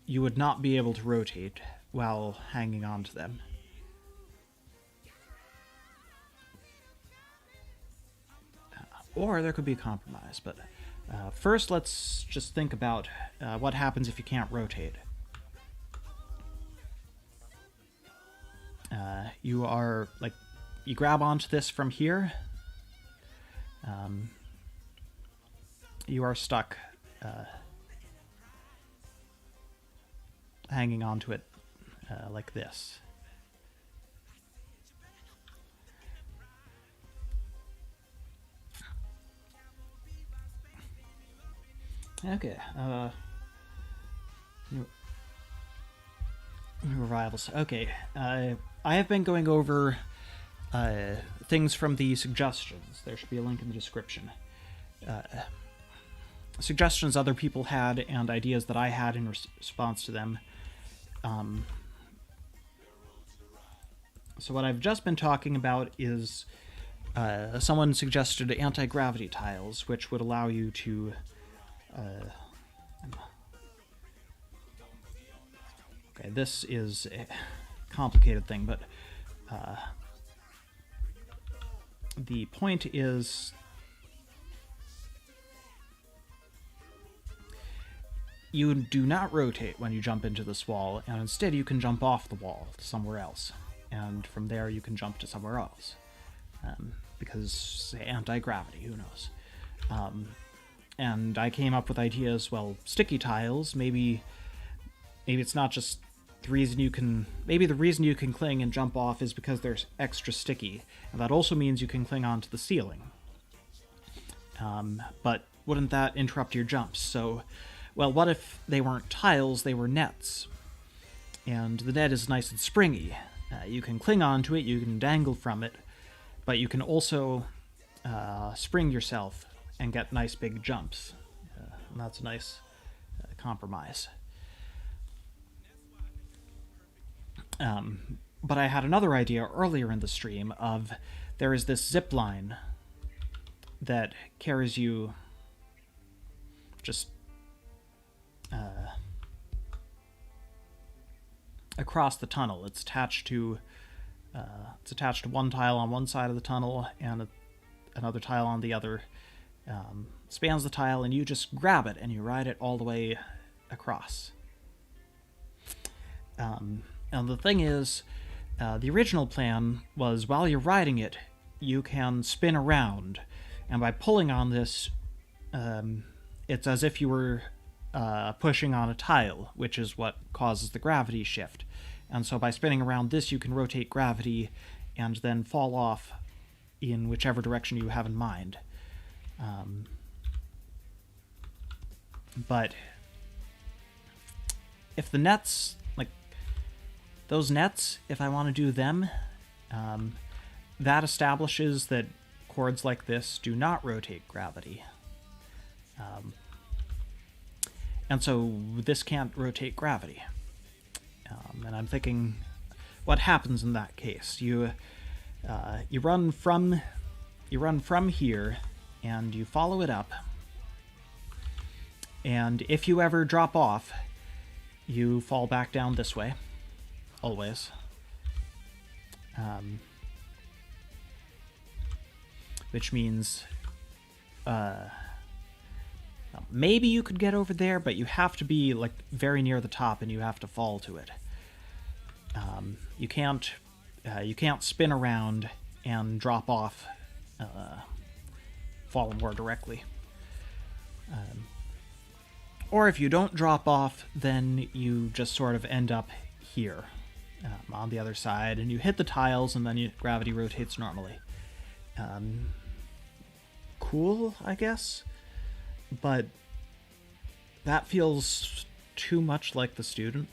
You would not be able to rotate while hanging on to them. Or there could be a compromise, but first let's just think about what happens if you can't rotate. You grab onto this from here. You are stuck hanging onto it like this. Okay, new arrivals. Okay, I have been going over things from the suggestions. There should be a link in the description. Suggestions other people had and ideas that I had in response to them. So what I've just been talking about is someone suggested anti-gravity tiles, which would allow you to okay, this is a complicated thing, but the point is you do not rotate when you jump into this wall, and instead you can jump off the wall to somewhere else, and from there you can jump to somewhere else, because anti-gravity, who knows. And I came up with ideas, well, sticky tiles, maybe it's not just the reason you can, maybe the reason you can cling and jump off is because they're extra sticky, and that also means you can cling onto the ceiling. But wouldn't that interrupt your jumps? So, well, what if they weren't tiles, they were nets? And the net is nice and springy. You can cling onto it, you can dangle from it, but you can also spring yourself and get nice big jumps. And that's a nice compromise. But I had another idea earlier in the stream of there is this zip line that carries you just across the tunnel. It's attached to one tile on one side of the tunnel and another tile on the other. Spans the tile, and you just grab it and you ride it all the way across. And the thing is, the original plan was while you're riding it, you can spin around, and by pulling on this, it's as if you were pushing on a tile, which is what causes the gravity shift. And so by spinning around this, you can rotate gravity and then fall off in whichever direction you have in mind. But if the nets, like those nets, if I want to do them, that establishes that chords like this do not rotate gravity. And so this can't rotate gravity. And I'm thinking, what happens in that case? You run from here, and you follow it up. And if you ever drop off, you fall back down this way, always. Which means maybe you could get over there, but you have to be like very near the top, and you have to fall to it. You can't spin around and drop off, fall more directly. Or if you don't drop off, then you just sort of end up here on the other side, and you hit the tiles, and then gravity rotates normally. Cool, I guess, but that feels too much like the student.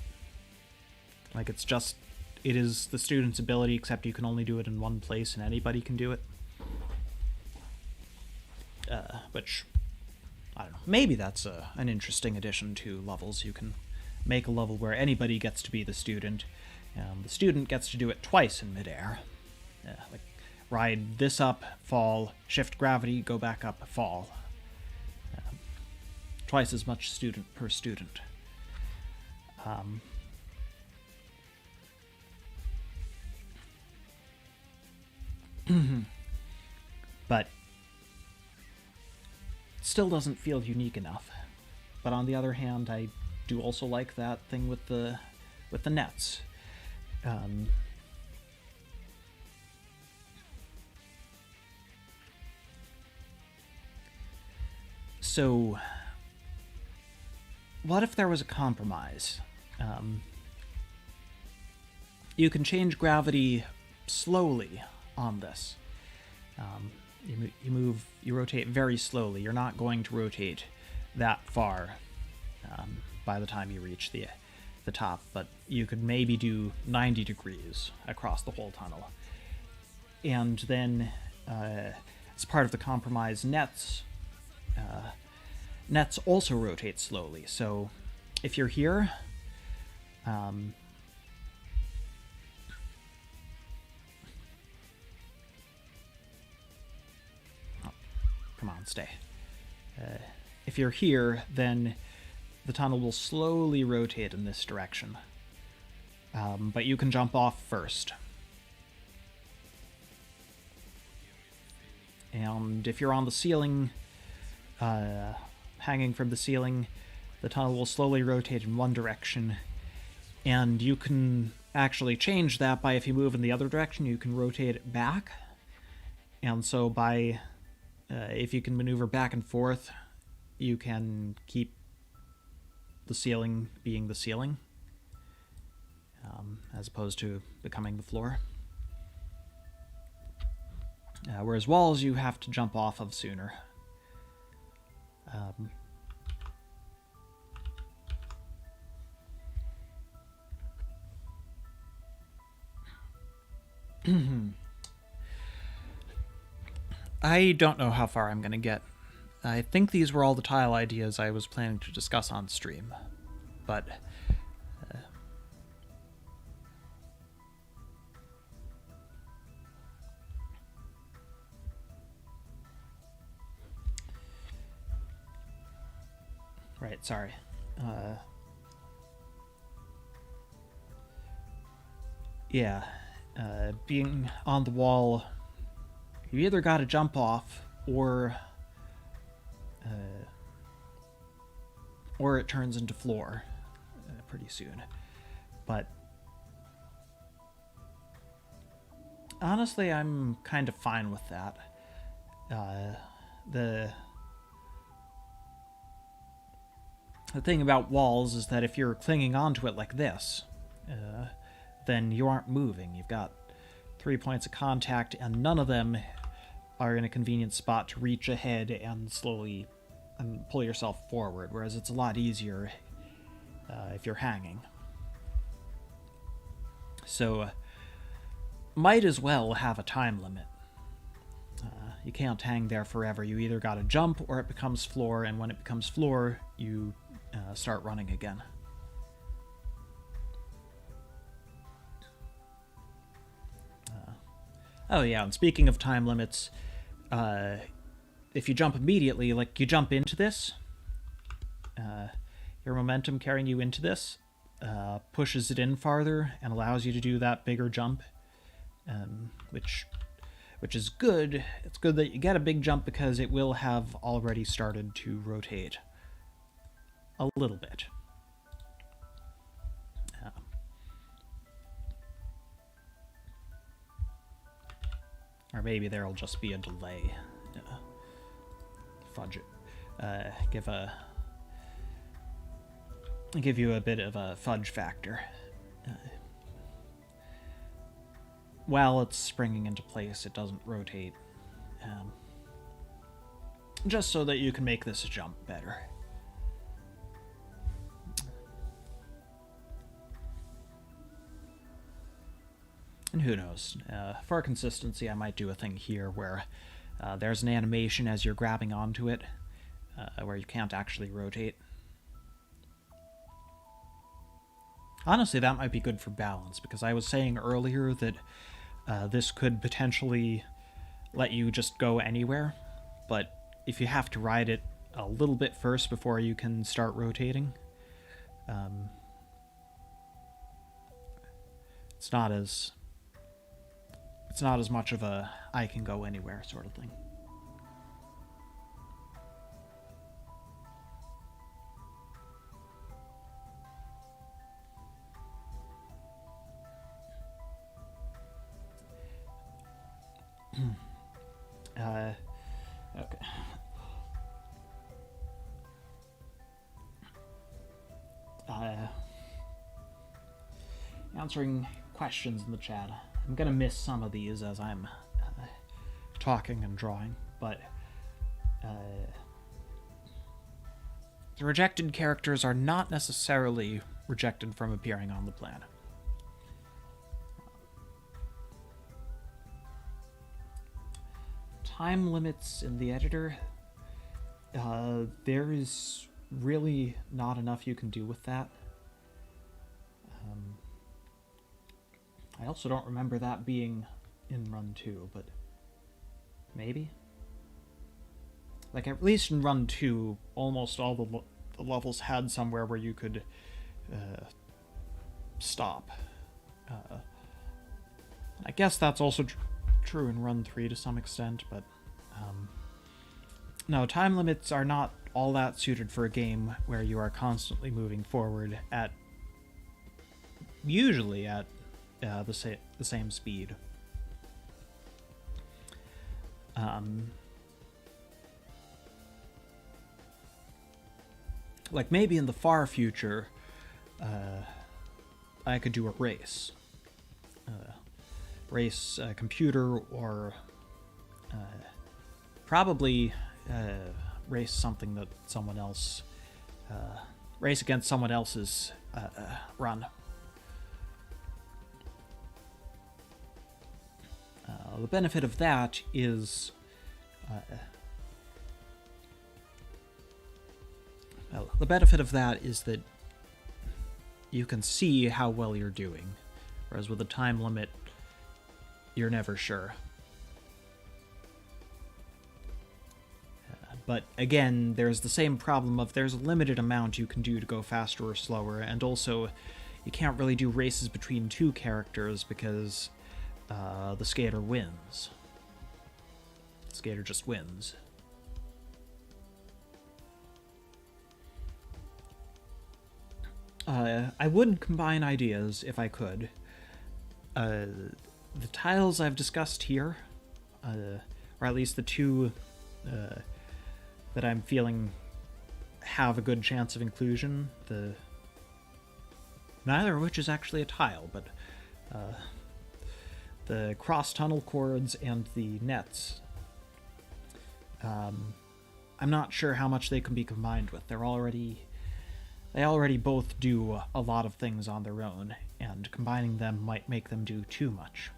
Like it is the student's ability, except you can only do it in one place and anybody can do it. Which, I don't know, maybe that's an interesting addition to levels. You can make a level where anybody gets to be the student, and the student gets to do it twice in midair. Like ride this up, fall, shift gravity, go back up, fall. Twice as much student per student. But it still doesn't feel unique enough. But on the other hand, I do also like that thing with the nets. So, what if there was a compromise? You can change gravity slowly on this. You rotate very slowly. You're not going to rotate that far by the time you reach the top, but you could maybe do 90 degrees across the whole tunnel. And then, as part of the compromise, nets also rotate slowly. So if you're here, oh, come on, stay. If you're here, then the tunnel will slowly rotate in this direction. But you can jump off first. And if you're on the ceiling, hanging from the ceiling, the tunnel will slowly rotate in one direction. And you can actually change that by, if you move in the other direction, you can rotate it back. And so by, if you can maneuver back and forth, you can keep the ceiling being the ceiling, as opposed to becoming the floor. Whereas walls you have to jump off of sooner. I don't know how far I'm going to get. I think these were all the tile ideas I was planning to discuss on stream, but right, sorry. Yeah, being on the wall, you either got to jump off, or it turns into floor pretty soon. But honestly, I'm kind of fine with that. The thing about walls is that if you're clinging onto it like this, then you aren't moving. You've got 3 points of contact, and none of them are in a convenient spot to reach ahead and slowly pull yourself forward, whereas it's a lot easier if you're hanging. So, might as well have a time limit. You can't hang there forever. You either gotta jump or it becomes floor, and when it becomes floor, you start running again. Oh yeah, and speaking of time limits, if you jump immediately, like you jump into this, your momentum carrying you into this pushes it in farther and allows you to do that bigger jump, which is good. It's good that you get a big jump because it will have already started to rotate a little bit. Or maybe there'll just be a delay. Fudge it. Give you a bit of a fudge factor. While it's springing into place, it doesn't rotate. Just so that you can make this jump better. And who knows, for consistency I might do a thing here where there's an animation as you're grabbing onto it, where you can't actually rotate. Honestly, that might be good for balance, because I was saying earlier that this could potentially let you just go anywhere, but if you have to ride it a little bit first before you can start rotating, it's not as much of a I can go anywhere sort of thing. Okay. Answering questions in the chat. I'm gonna miss some of these as I'm talking and drawing, but the rejected characters are not necessarily rejected from appearing on the plan. Time limits in the editor. There is really not enough you can do with that. I also don't remember that being in Run 2, but maybe? Like, at least in Run 2, almost all the levels had somewhere where you could stop. I guess that's also true in Run 3 to some extent, but no, time limits are not all that suited for a game where you are constantly moving forward at usually at the same speed. Like maybe in the far future, I could do a race. Race a computer, or probably race something that someone else, race against someone else's run. The benefit of that is that you can see how well you're doing, whereas with a time limit, you're never sure. But again, there's the same problem of there's a limited amount you can do to go faster or slower, and also you can't really do races between two characters because the skater wins. The skater just wins. I would combine ideas if I could. The tiles I've discussed here, or at least the two that I'm feeling have a good chance of inclusion, neither of which is actually a tile, but the cross-tunnel cords and the nets. I'm not sure how much they can be combined with. They already both do a lot of things on their own, and combining them might make them do too much.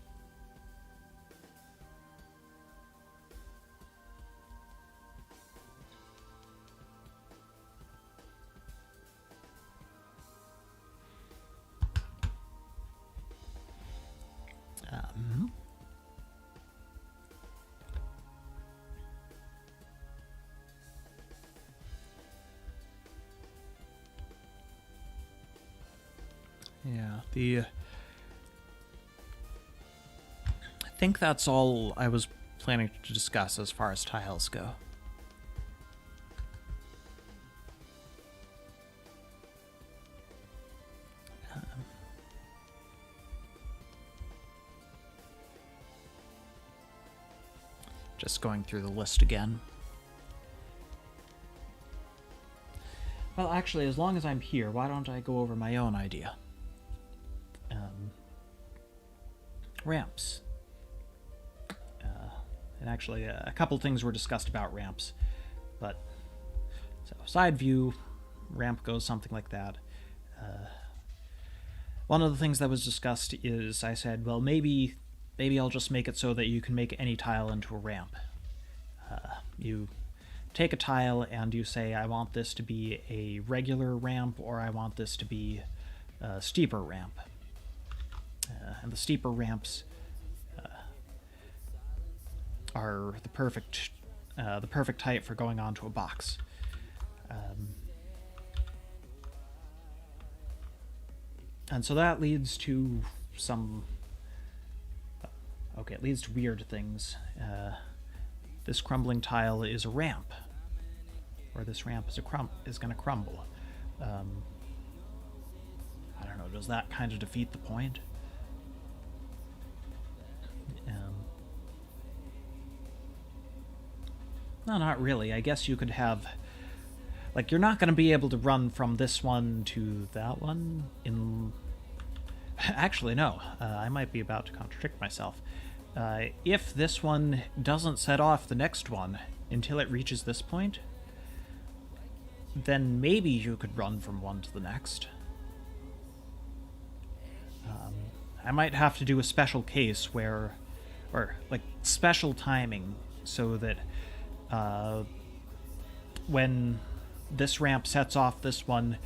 Yeah, I think that's all I was planning to discuss as far as tiles go. Just going through the list again. Well, actually, as long as I'm here, why don't I go over my own idea? Ramps. And actually, a couple things were discussed about ramps. But, so, side view, ramp goes something like that. One of the things that was discussed is, I said, well, maybe I'll just make it so that you can make any tile into a ramp. You take a tile and you say, I want this to be a regular ramp, or I want this to be a steeper ramp. And the steeper ramps are the perfect height for going onto a box. And so that leads to some... Okay, it leads to weird things. This crumbling tile is a ramp, or this ramp is going to crumble. I don't know, does that kind of defeat the point? No, not really. I guess you could have... Like, you're not going to be able to run from this one to that one in... Actually, no. I might be about to contradict myself. If this one doesn't set off the next one until it reaches this point, then maybe you could run from one to the next. I might have to do a special case where, or like special timing, so that when this ramp sets off this one,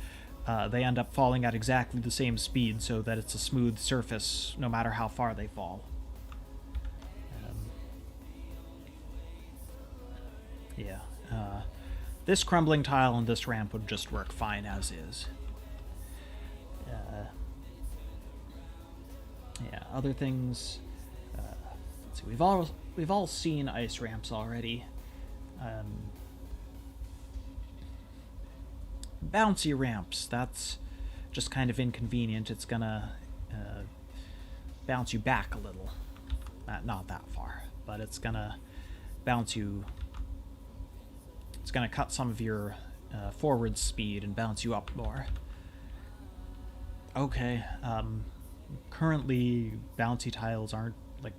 they end up falling at exactly the same speed so that it's a smooth surface no matter how far they fall. Yeah. This crumbling tile and this ramp would just work fine as is. Yeah, other things. Let's see. We've all seen ice ramps already. Bouncy ramps. That's just kind of inconvenient. It's gonna bounce you back a little. Not that far, but it's gonna bounce you. It's gonna cut some of your forward speed and bounce you up more. Okay. Currently, bouncy tiles aren't like.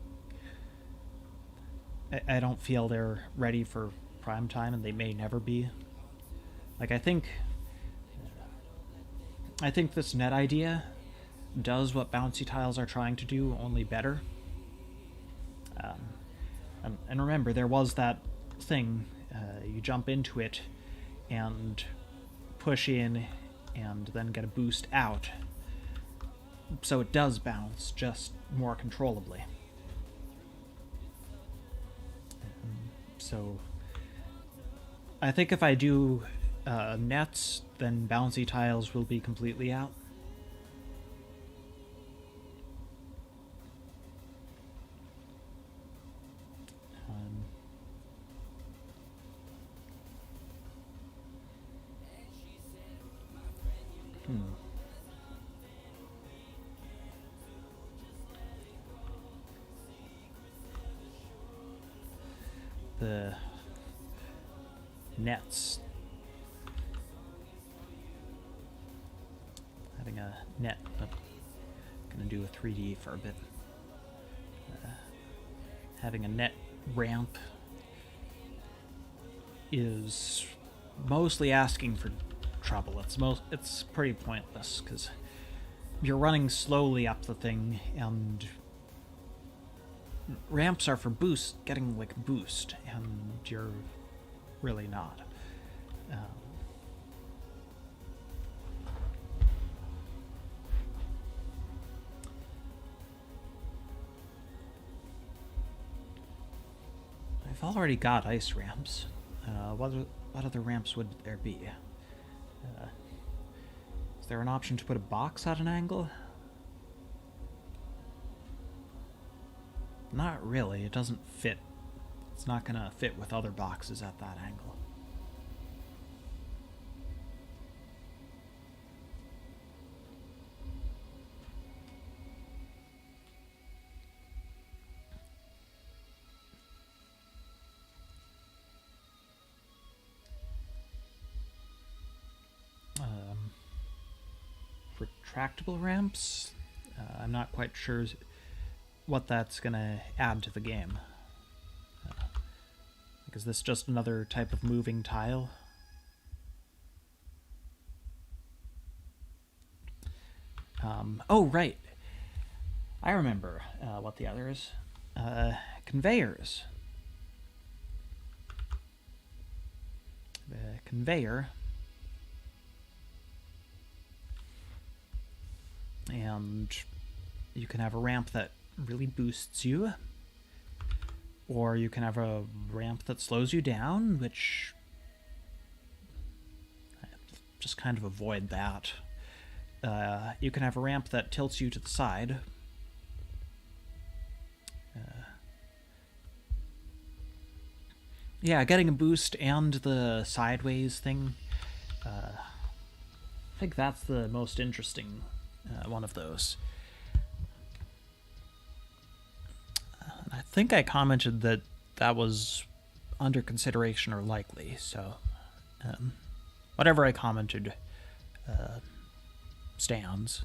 I don't feel they're ready for prime time, and they may never be. Like I think this net idea does what bouncy tiles are trying to do, only better. And remember, there was that thing. You jump into it and push in and then get a boost out. So it does bounce, just more controllably. So I think if I do nets, then bouncy tiles will be completely out. The nets. Having a net, but gonna do a 3D for a bit. Having a net ramp is mostly asking for trouble. It's pretty pointless because you're running slowly up the thing, and ramps are for boost, getting like boost, and you're really not. I've already got ice ramps. What other ramps would there be? Is there an option to put a box at an angle? Not really. It doesn't fit. It's not gonna fit with other boxes at that angle. Retractable ramps? I'm not quite sure what that's gonna add to the game. Is this just another type of moving tile? Oh, right. I remember what the other is. Conveyors. The conveyor. And you can have a ramp that really boosts you, or you can have a ramp that slows you down, which just kind of avoid that. You can have a ramp that tilts you to the side. Yeah, getting a boost and the sideways thing. I think that's the most interesting one of those. I think I commented that that was under consideration or likely, so whatever I commented stands.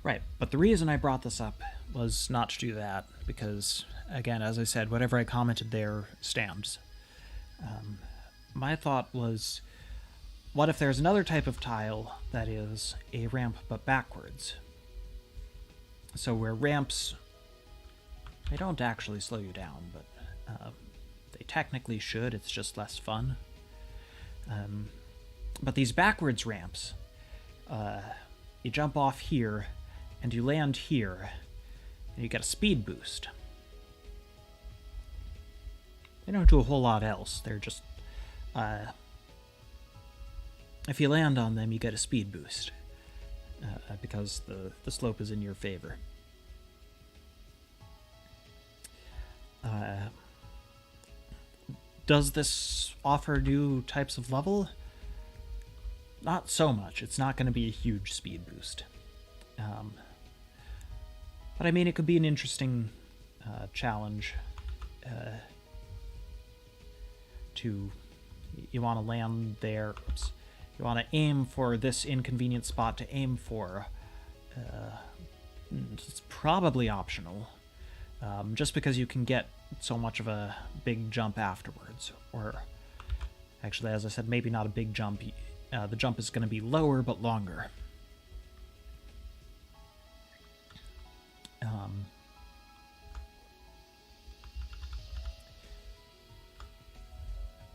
Right, but the reason I brought this up was not to do that, because, again, as I said, whatever I commented there stands. My thought was, what if there's another type of tile that is a ramp but backwards? So where ramps, they don't actually slow you down, but they technically should, it's just less fun. But these backwards ramps, you jump off here, and you land here, and you get a speed boost. They don't do a whole lot else, they're just... if you land on them, you get a speed boost, because the slope is in your favor. Does this offer new types of level? Not so much. It's not going to be a huge speed boost. But I mean, it could be an interesting challenge to... You want to land there... Oops. You want to aim for this inconvenient spot to aim for. It's probably optional. Just because you can get so much of a big jump afterwards. Or, actually, as I said, maybe not a big jump. The jump is going to be lower but longer.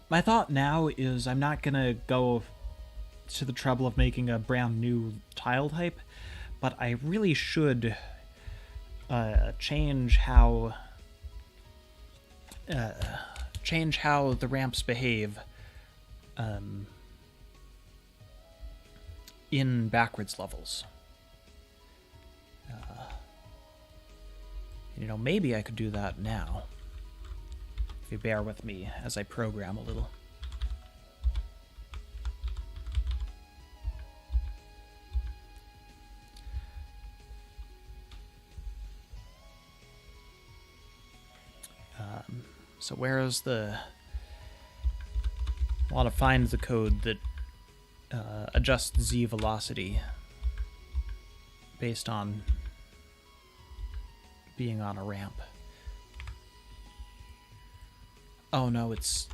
My thought now is I'm not going to go to the trouble of making a brand new tile type, but I really should change how the ramps behave in backwards levels. You know, maybe I could do that now, if you bear with me as I program a little. So where is the... I want to find the code that adjusts Z velocity based on being on a ramp. Oh no, it's...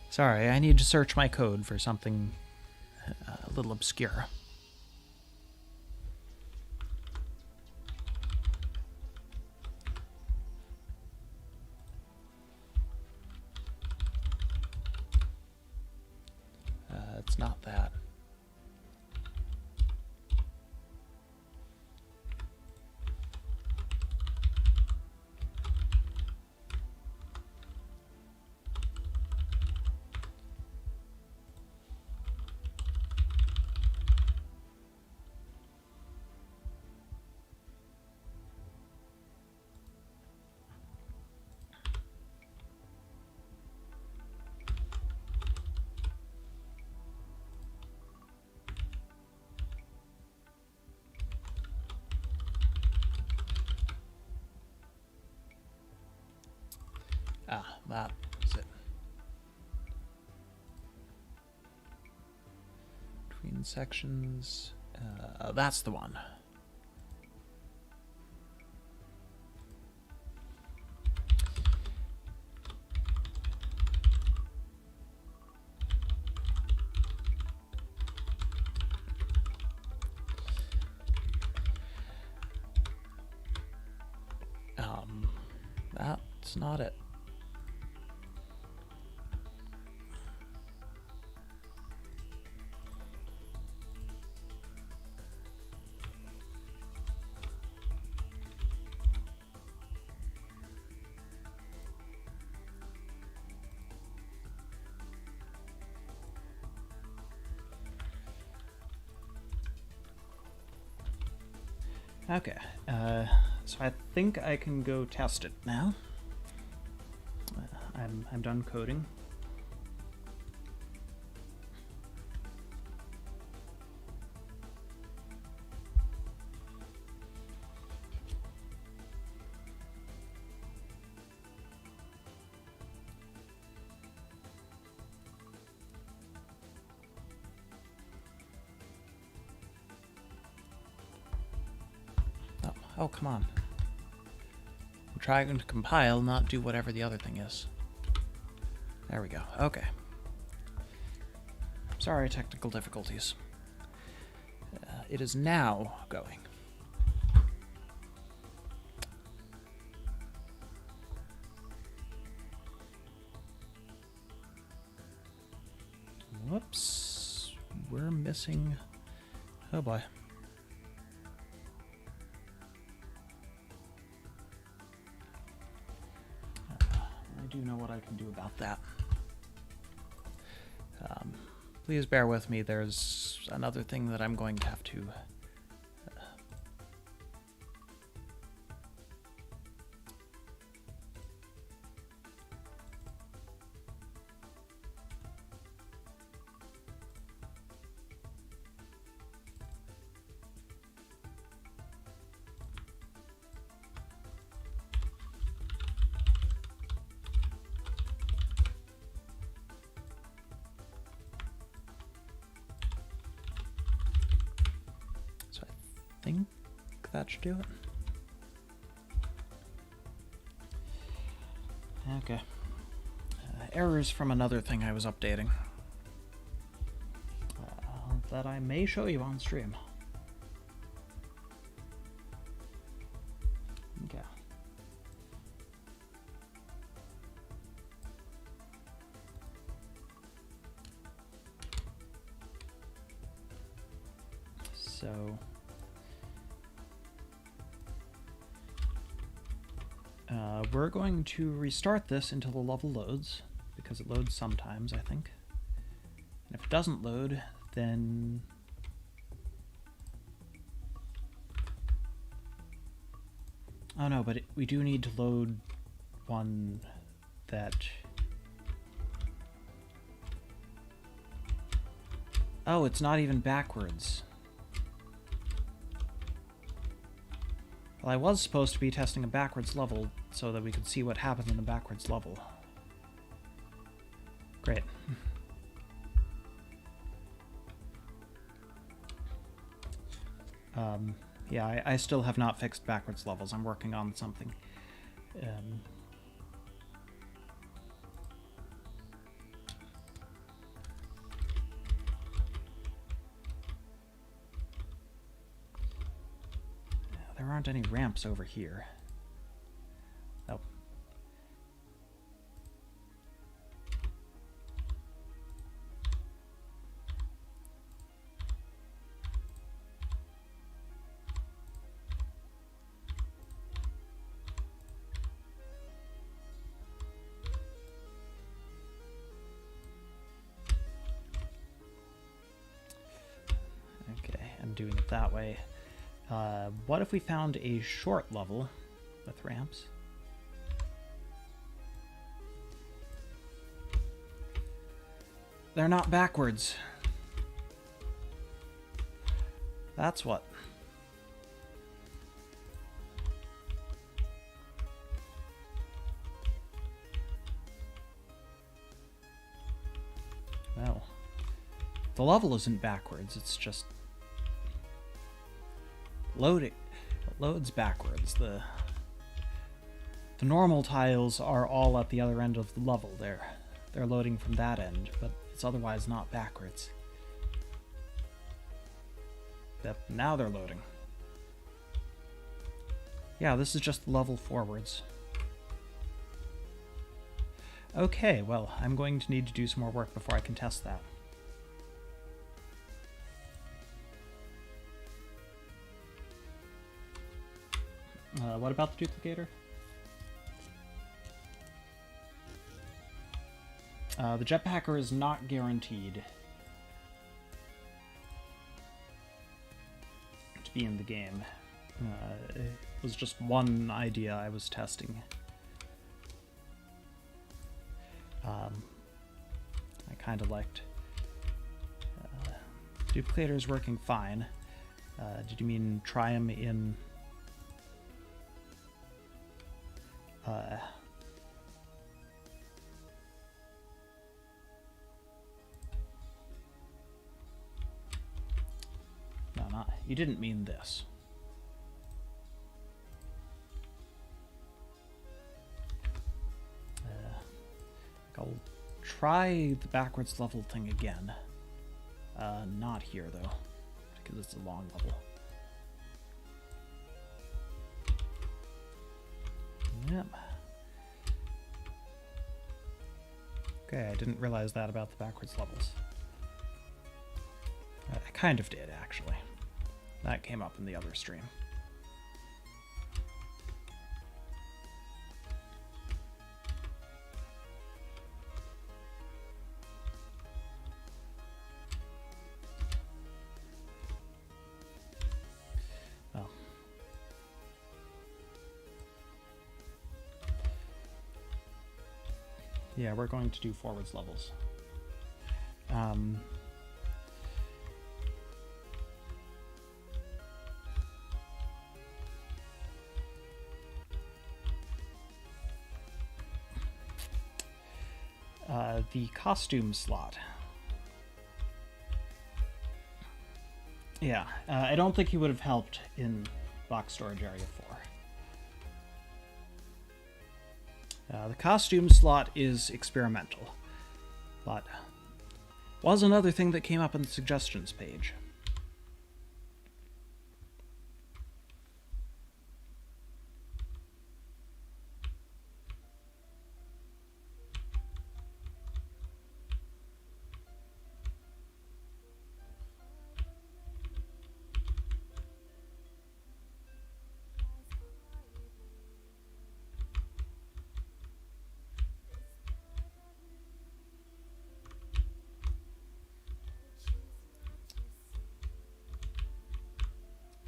Sorry, I need to search my code for something a little obscure. It's not that. Ah, that is it. Between sections. That's the one. That's not it. Okay, so I think I can go test it now. I'm done coding. Oh, come on. I'm trying to compile, not do whatever the other thing is. There we go. Okay. Sorry, technical difficulties. It is now going. Whoops. We're missing... Oh boy. I do know what I can do about that. Please bear with me. There's another thing that I'm going to have to... So I think that should do it. Okay. Errors from another thing I was updating. That I may show you on stream. Okay. So... we're going to restart this until the level loads, because it loads sometimes, I think. And if it doesn't load, then... Oh no, but we do need to load one that... Oh, it's not even backwards. Well, I was supposed to be testing a backwards level so that we could see what happens in a backwards level. Great. Yeah, I still have not fixed backwards levels. I'm working on something. There aren't any ramps over here. Oh. Okay, I'm doing it that way. What if we found a short level with ramps? They're not backwards. That's what. Well, the level isn't backwards, it's just loading. It loads backwards. The normal tiles are all at the other end of the level. They're loading from that end, but it's otherwise not backwards. Yep, now they're loading. Yeah, this is just the level forwards. Okay, well, I'm going to need to do some more work before I can test that. What about the duplicator? The jetpacker is not guaranteed to be in the game. It was just one idea I was testing. I kind of liked... duplicator is working fine. Did you mean try him in... No, not... You didn't mean this. I'll try the backwards level thing again. Not here, though, because it's a long level. Yep. Okay, I didn't realize that about the backwards levels. I kind of did, actually. That came up in the other stream. Oh. Yeah, we're going to do forwards levels. The costume slot. Yeah, I don't think he would have helped in box storage area 4. The costume slot is experimental, but was another thing that came up in the suggestions page.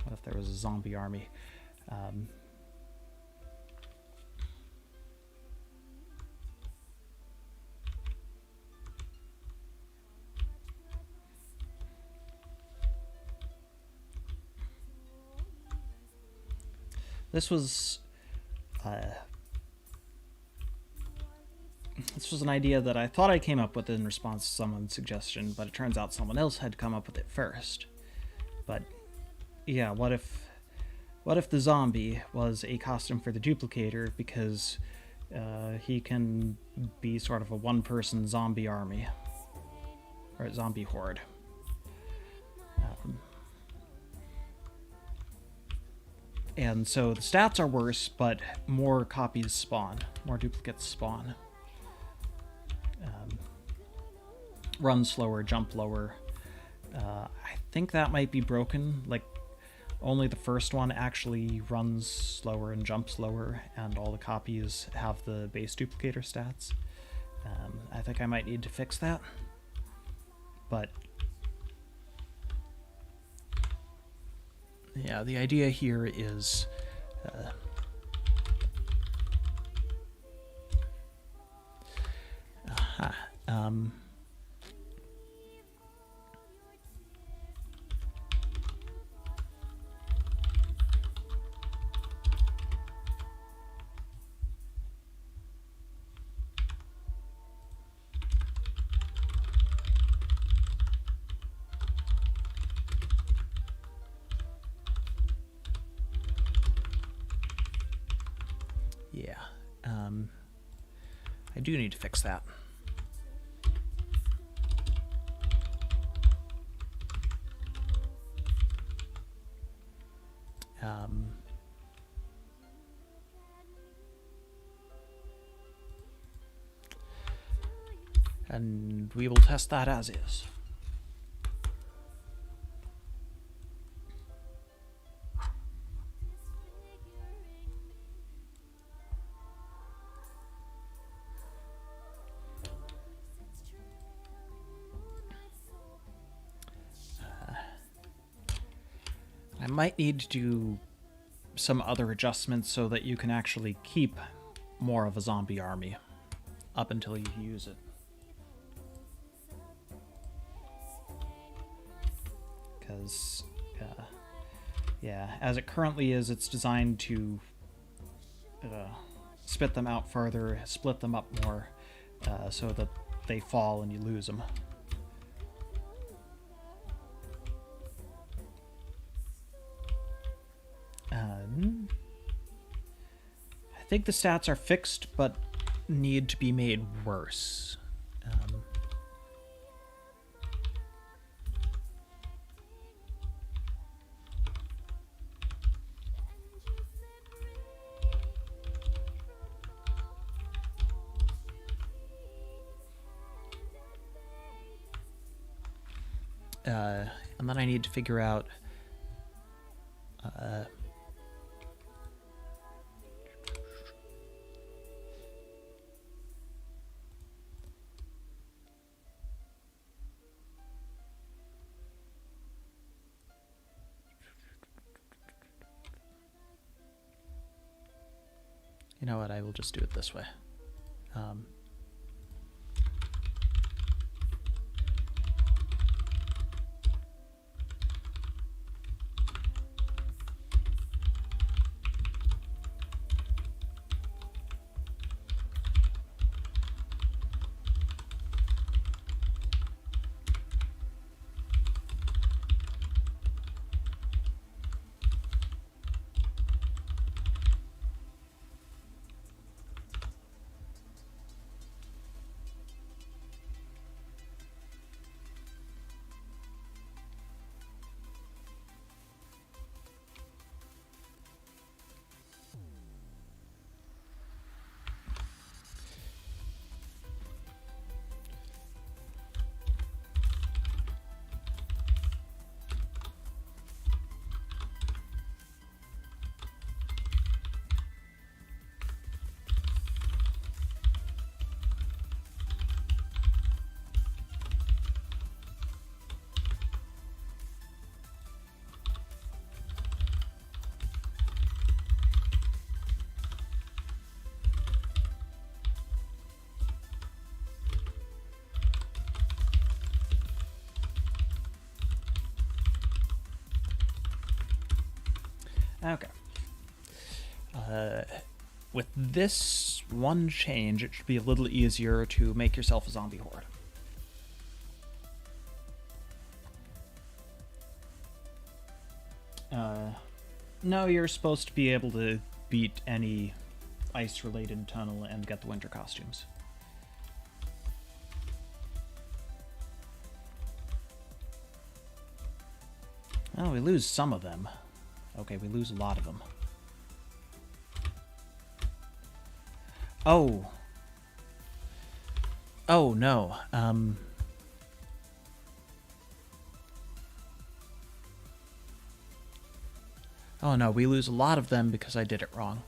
What if there was a zombie army? This was an idea that I thought I came up with in response to someone's suggestion, but it turns out someone else had come up with it first. But yeah, what if the zombie was a costume for the duplicator, because he can be sort of a one-person zombie army, or a zombie horde. And so the stats are worse, but more copies spawn, more duplicates spawn. Run slower, jump lower. I think that might be broken. Like, only the first one actually runs slower and jumps slower, and all the copies have the base duplicator stats. I think I might need to fix that. But yeah, the idea here is yeah, I do need to fix that. And we will test that as is. I might need to do some other adjustments so that you can actually keep more of a zombie army up until you use it. Because, yeah, as it currently is, it's designed to spit them out further, split them up more, so that they fall and you lose them. I think the stats are fixed, but need to be made worse. And then I need to figure out you know what, I will just do it this way. Okay. With this one change, it should be a little easier to make yourself a zombie horde. No, you're supposed to be able to beat any ice-related tunnel and get the winter costumes. Oh, we lose some of them. Okay, we lose a lot of them. Oh. Oh, no. Oh, no, we lose a lot of them because I did it wrong.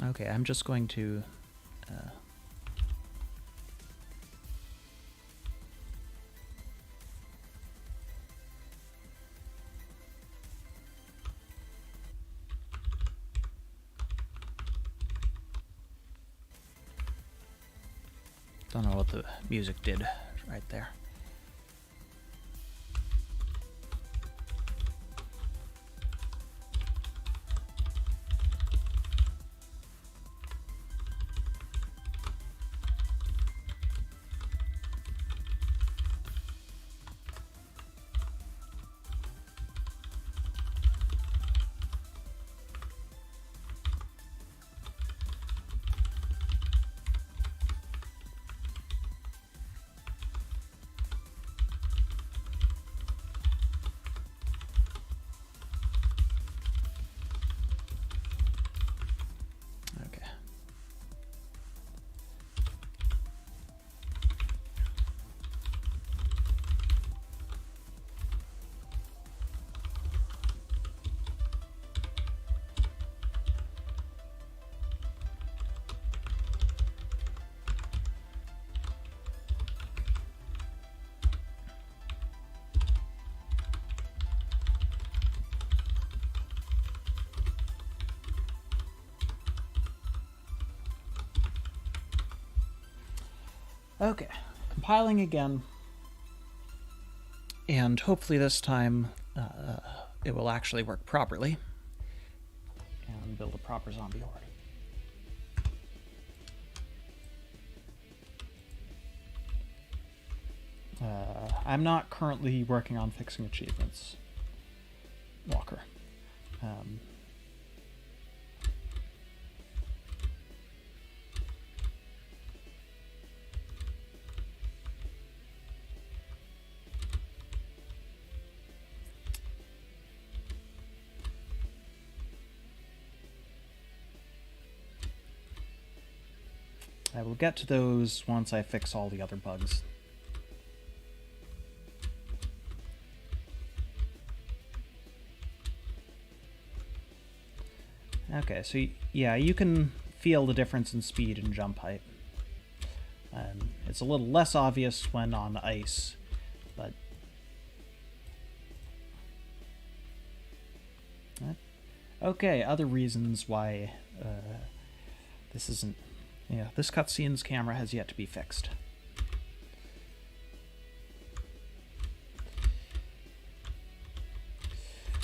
Okay, I'm just going to... Don't know what the music did right there. Okay, compiling again, and hopefully this time it will actually work properly and build a proper zombie horde. I'm not currently working on fixing achievements, Walker. I will get to those once I fix all the other bugs. Okay, so yeah, you can feel the difference in speed and jump height. It's a little less obvious when on ice, but... Okay, other reasons why this isn't... Yeah, this cutscene's camera has yet to be fixed.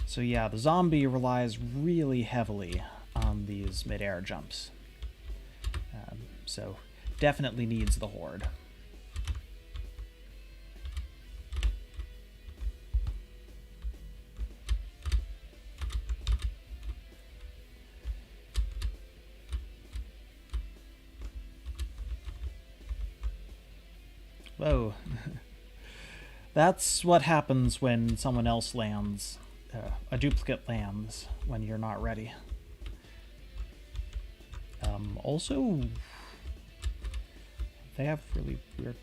So yeah, the zombie relies really heavily on these mid-air jumps. So definitely needs the horde. Whoa. That's what happens when someone else lands. A duplicate lands when you're not ready. Also, they have really weird...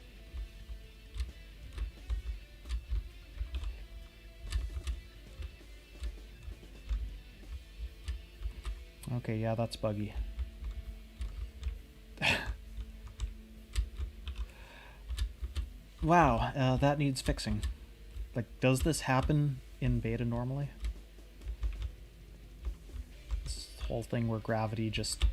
Okay, yeah, that's buggy. Wow, that needs fixing. Like, does this happen in beta normally? This whole thing where gravity just...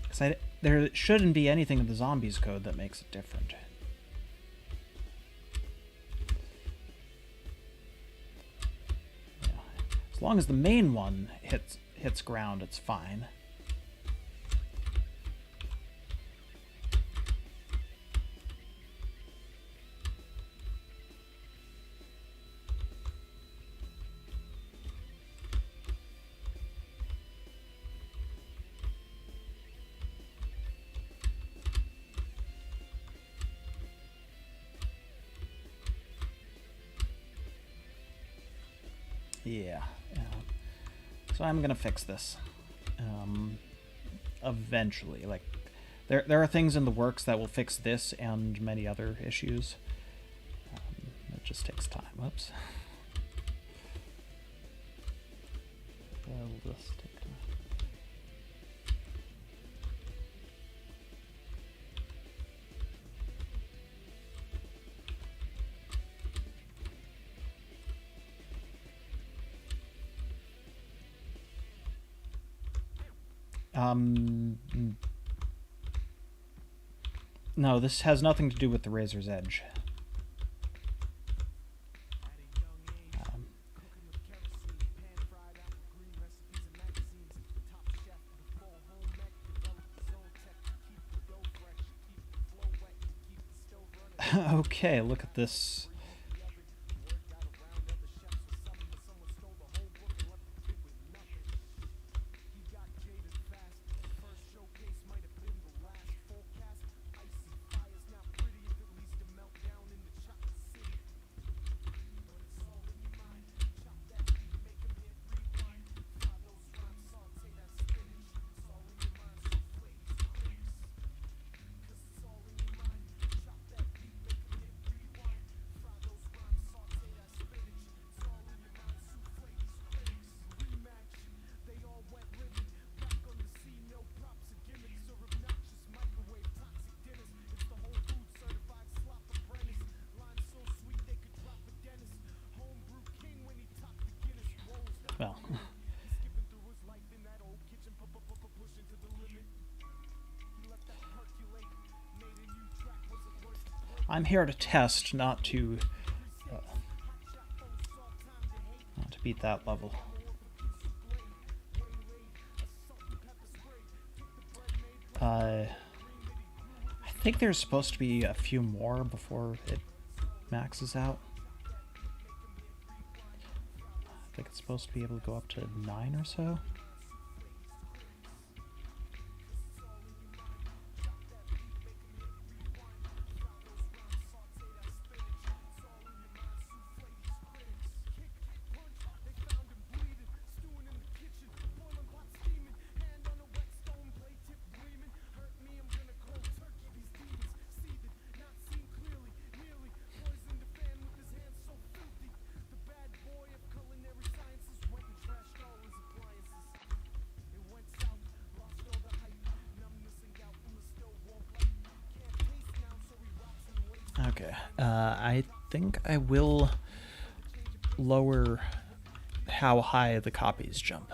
Because there shouldn't be anything in the zombies code that makes it different. Yeah. As long as the main one hits ground, it's fine. Yeah. So I'm gonna fix this. Eventually. Like, there are things in the works that will fix this and many other issues. It just takes time. Whoops. Will this take time? No, this has nothing to do with the Razor's Edge. Okay, look at this. Well, I'm here to test, not to beat that level. I think there's supposed to be a few more before it maxes out. I think it's supposed to be able to go up to 9 or so. Okay, I think I will lower how high the copies jump.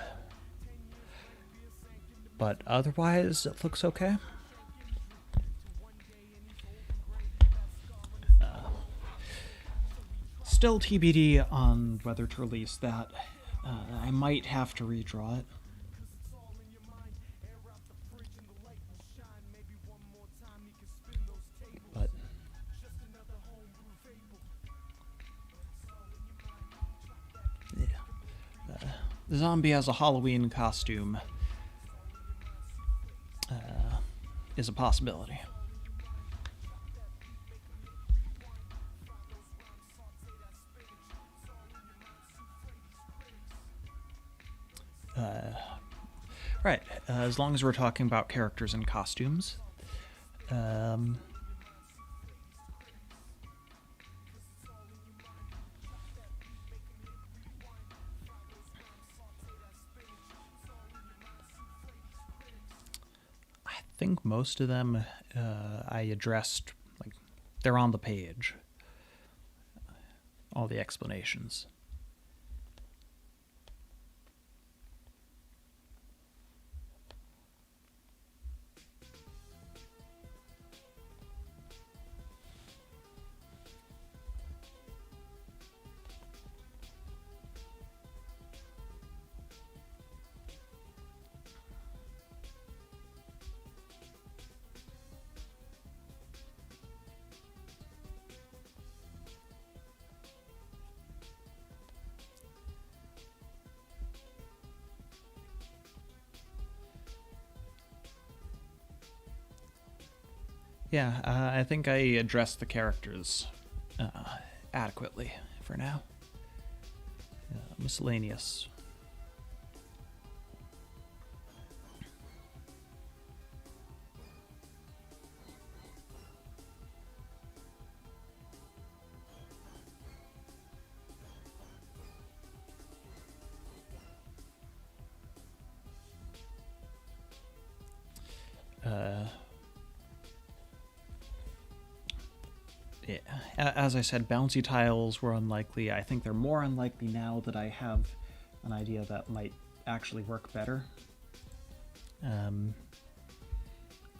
But otherwise, it looks okay. Still TBD on whether to release that. I might have to redraw it. But yeah. The zombie has a Halloween costume is a possibility. Right, as long as we're talking about characters and costumes. I think most of them I addressed, like, they're on the page. All the explanations. Yeah, I think I addressed the characters adequately for now. Miscellaneous. Yeah, as I said, bouncy tiles were unlikely. I think they're more unlikely now that I have an idea that might actually work better.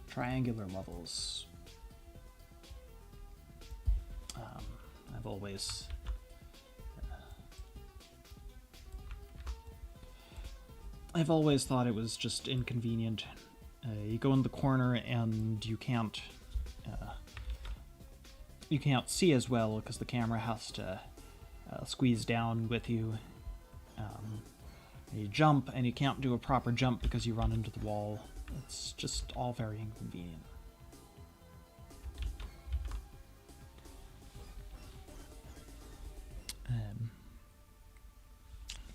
Triangular levels. I've always thought it was just inconvenient. You go in the corner and you can't see as well because the camera has to squeeze down with you. You jump and you can't do a proper jump because you run into the wall. It's just all very inconvenient.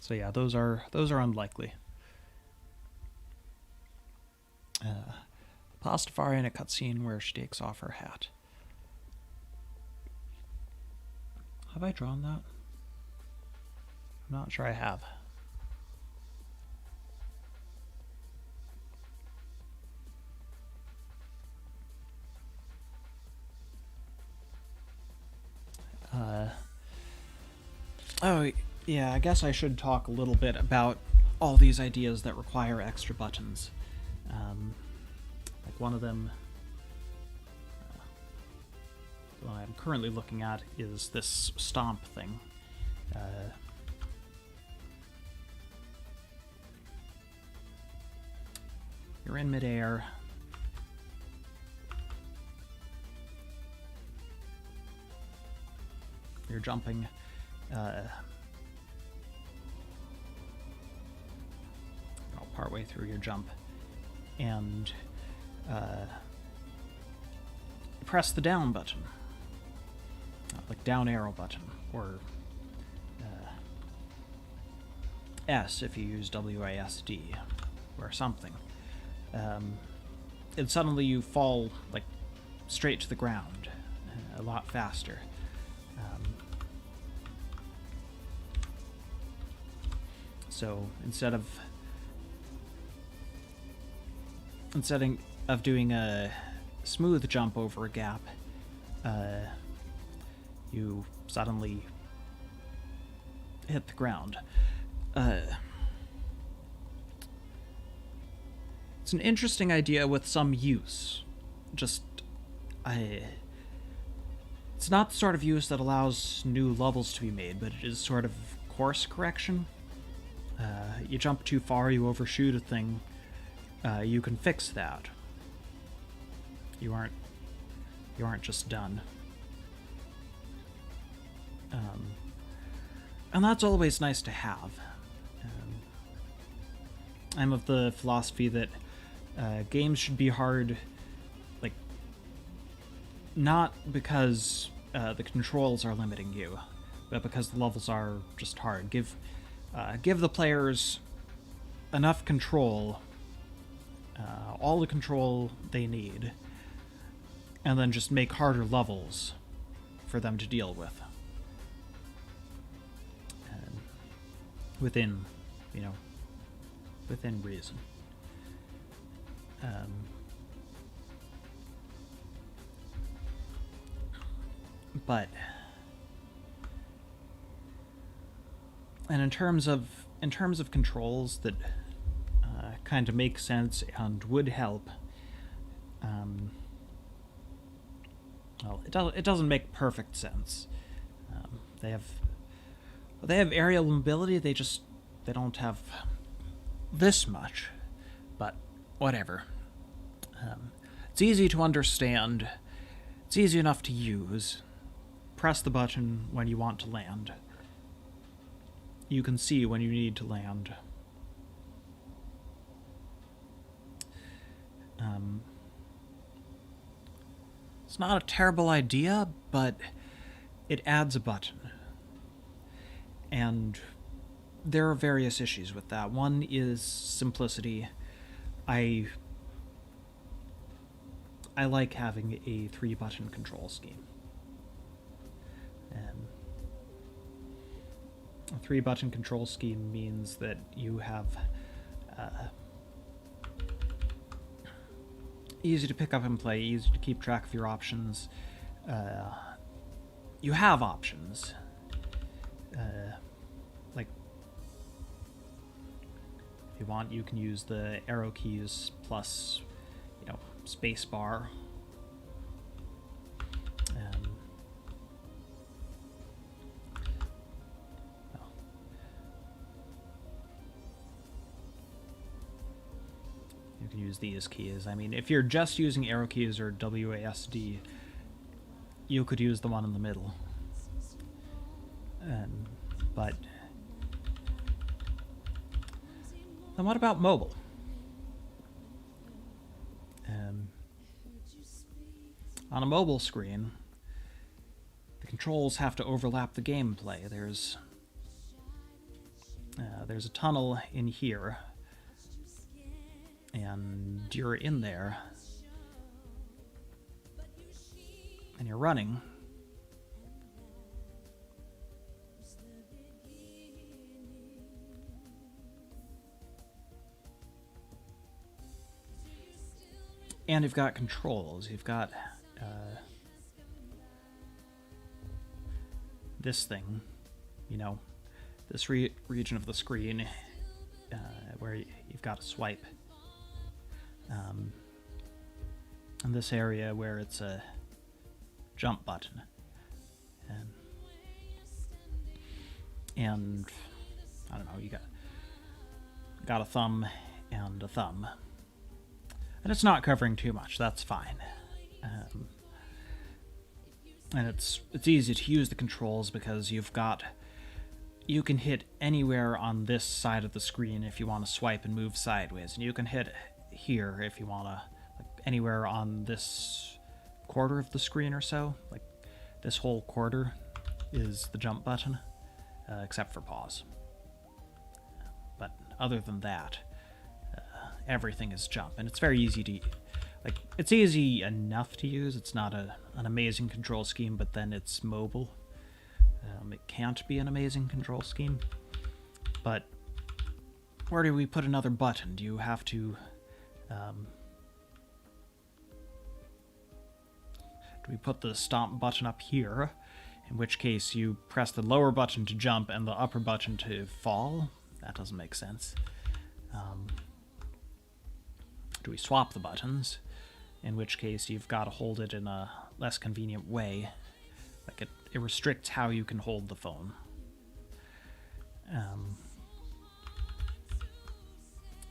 So yeah, those are unlikely. Pastafari in a cutscene where she takes off her hat. Have I drawn that? I'm not sure I have. Oh, yeah, I guess I should talk a little bit about all these ideas that require extra buttons. Like one of them I'm currently looking at is this stomp thing. You're in midair. You're jumping. Partway through your jump, and press the down button, like down arrow button, or S if you use WASD, or something. And suddenly you fall like straight to the ground, a lot faster. So instead of doing a smooth jump over a gap, you suddenly hit the ground. It's an interesting idea with some use. It's not the sort of use that allows new levels to be made, but it is sort of course correction. You jump too far, you overshoot a thing. You can fix that. You aren't just done. And that's always nice to have. I'm of the philosophy that games should be hard, like, not because the controls are limiting you, but because the levels are just hard. Give the players enough control, all the control they need, and then just make harder levels for them to deal with. Within reason. But in terms of controls that kind of make sense and would help, well, it doesn't make perfect sense. They have aerial mobility. They don't have this much, but whatever. It's easy to understand. It's easy enough to use. Press the button when you want to land. You can see when you need to land. It's not a terrible idea, but it adds a button. And there are various issues with that. One is simplicity. I like having a 3-button control scheme. A 3-button control scheme means that you have easy to pick up and play, easy to keep track of your options. You have options. Like, if you want, you can use the arrow keys plus, space bar. You can use these keys. I mean, if you're just using arrow keys or WASD, you could use the one in the middle. But then what about mobile? On a mobile screen, the controls have to overlap the gameplay. There's a tunnel in here, and you're in there, and you're running. And you've got controls. You've got this thing, this region of the screen where you've got to swipe. And this area where it's a jump button. And I don't know, you got a thumb and a thumb. And it's not covering too much, that's fine. And it's easy to use the controls because you can hit anywhere on this side of the screen if you want to swipe and move sideways, and you can hit here if you want to, like, anywhere on this quarter of the screen or so. Like, this whole quarter is the jump button, except for pause. But other than that, everything is jump, and it's very easy to, like, it's easy enough to use. It's not an amazing control scheme, but then it's mobile. It can't be an amazing control scheme. But where do we put another button? Do you have to... do we put the stomp button up here? In which case you press the lower button to jump and the upper button to fall? That doesn't make sense. Do we swap the buttons? In which case you've got to hold it in a less convenient way. Like, it restricts how you can hold the phone.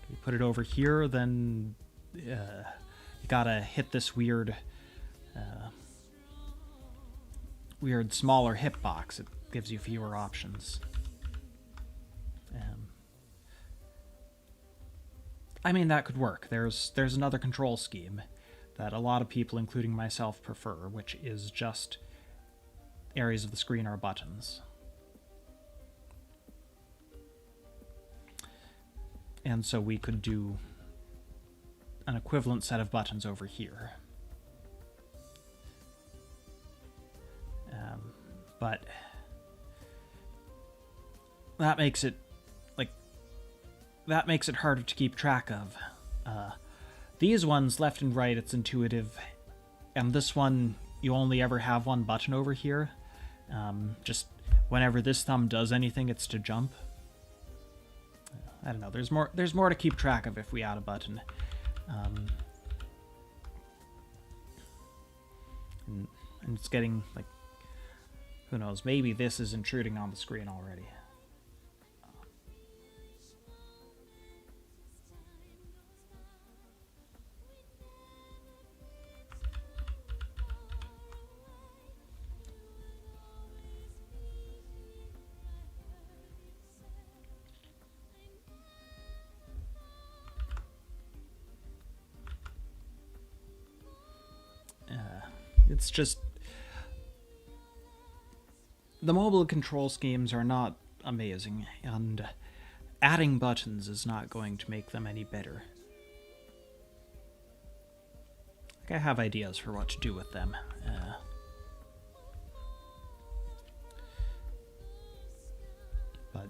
We put it over here, then you gotta hit this weird smaller hitbox. It gives you fewer options. I mean, that could work. There's another control scheme that a lot of people, including myself, prefer, which is just areas of the screen are buttons. And so we could do an equivalent set of buttons over here. But that makes it harder to keep track of. These ones, left and right, it's intuitive, and this one, you only ever have one button over here. Just whenever this thumb does anything, it's to jump. I don't know. There's more to keep track of if we add a button. And it's getting, like, who knows? Maybe this is intruding on the screen already. It's just... the mobile control schemes are not amazing, and adding buttons is not going to make them any better. Like, I have ideas for what to do with them. But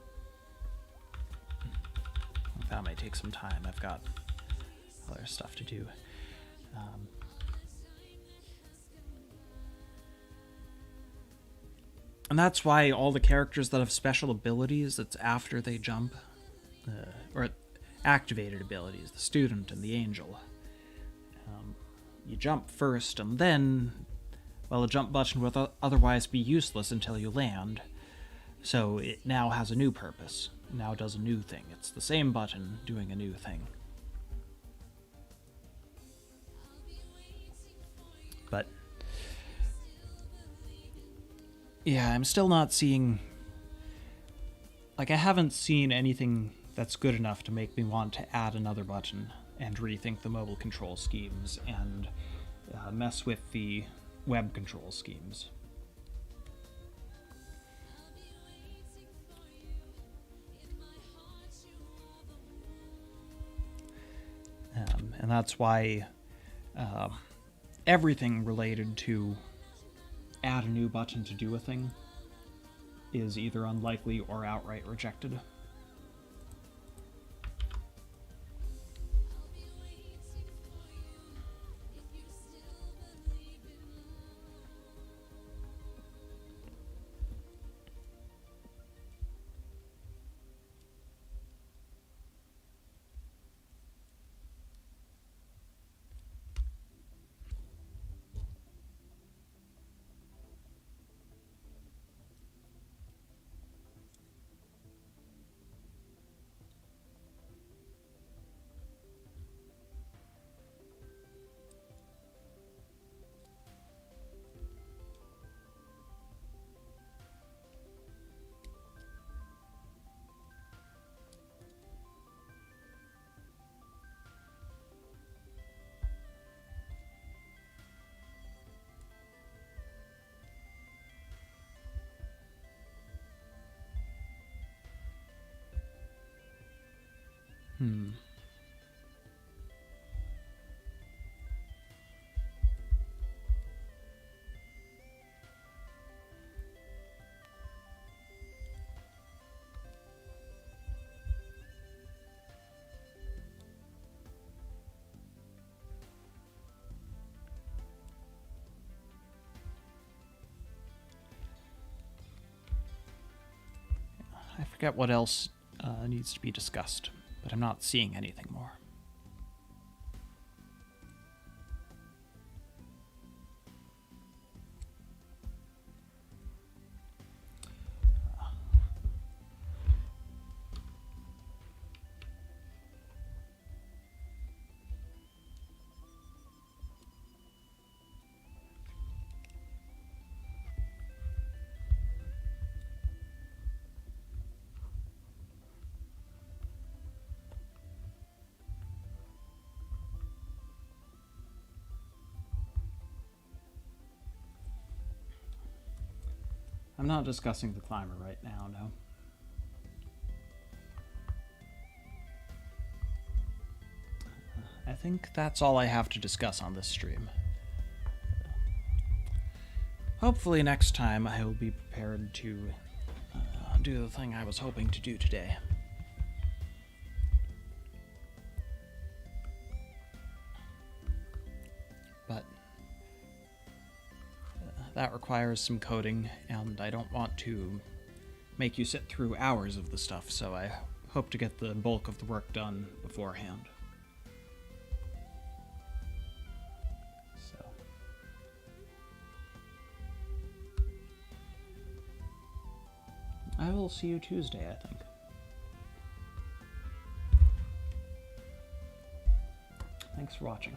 that might take some time. I've got other stuff to do. And that's why all the characters that have special abilities, it's after they jump, or activated abilities, the student and the angel. You jump first, and then, well, a jump button would otherwise be useless until you land. So it now has a new purpose. It now does a new thing. It's the same button doing a new thing. But yeah, I'm still not seeing... like, I haven't seen anything that's good enough to make me want to add another button and rethink the mobile control schemes and mess with the web control schemes. And that's why everything related to add a new button to do a thing is either unlikely or outright rejected. I forget what else needs to be discussed, but I'm not seeing anything more. I'm not discussing the climber right now, no. I think that's all I have to discuss on this stream. Hopefully next time I will be prepared to do the thing I was hoping to do today. But that requires some coding, and I don't want to make you sit through hours of the stuff, so I hope to get the bulk of the work done beforehand. So I will see you Tuesday, I think. Thanks for watching.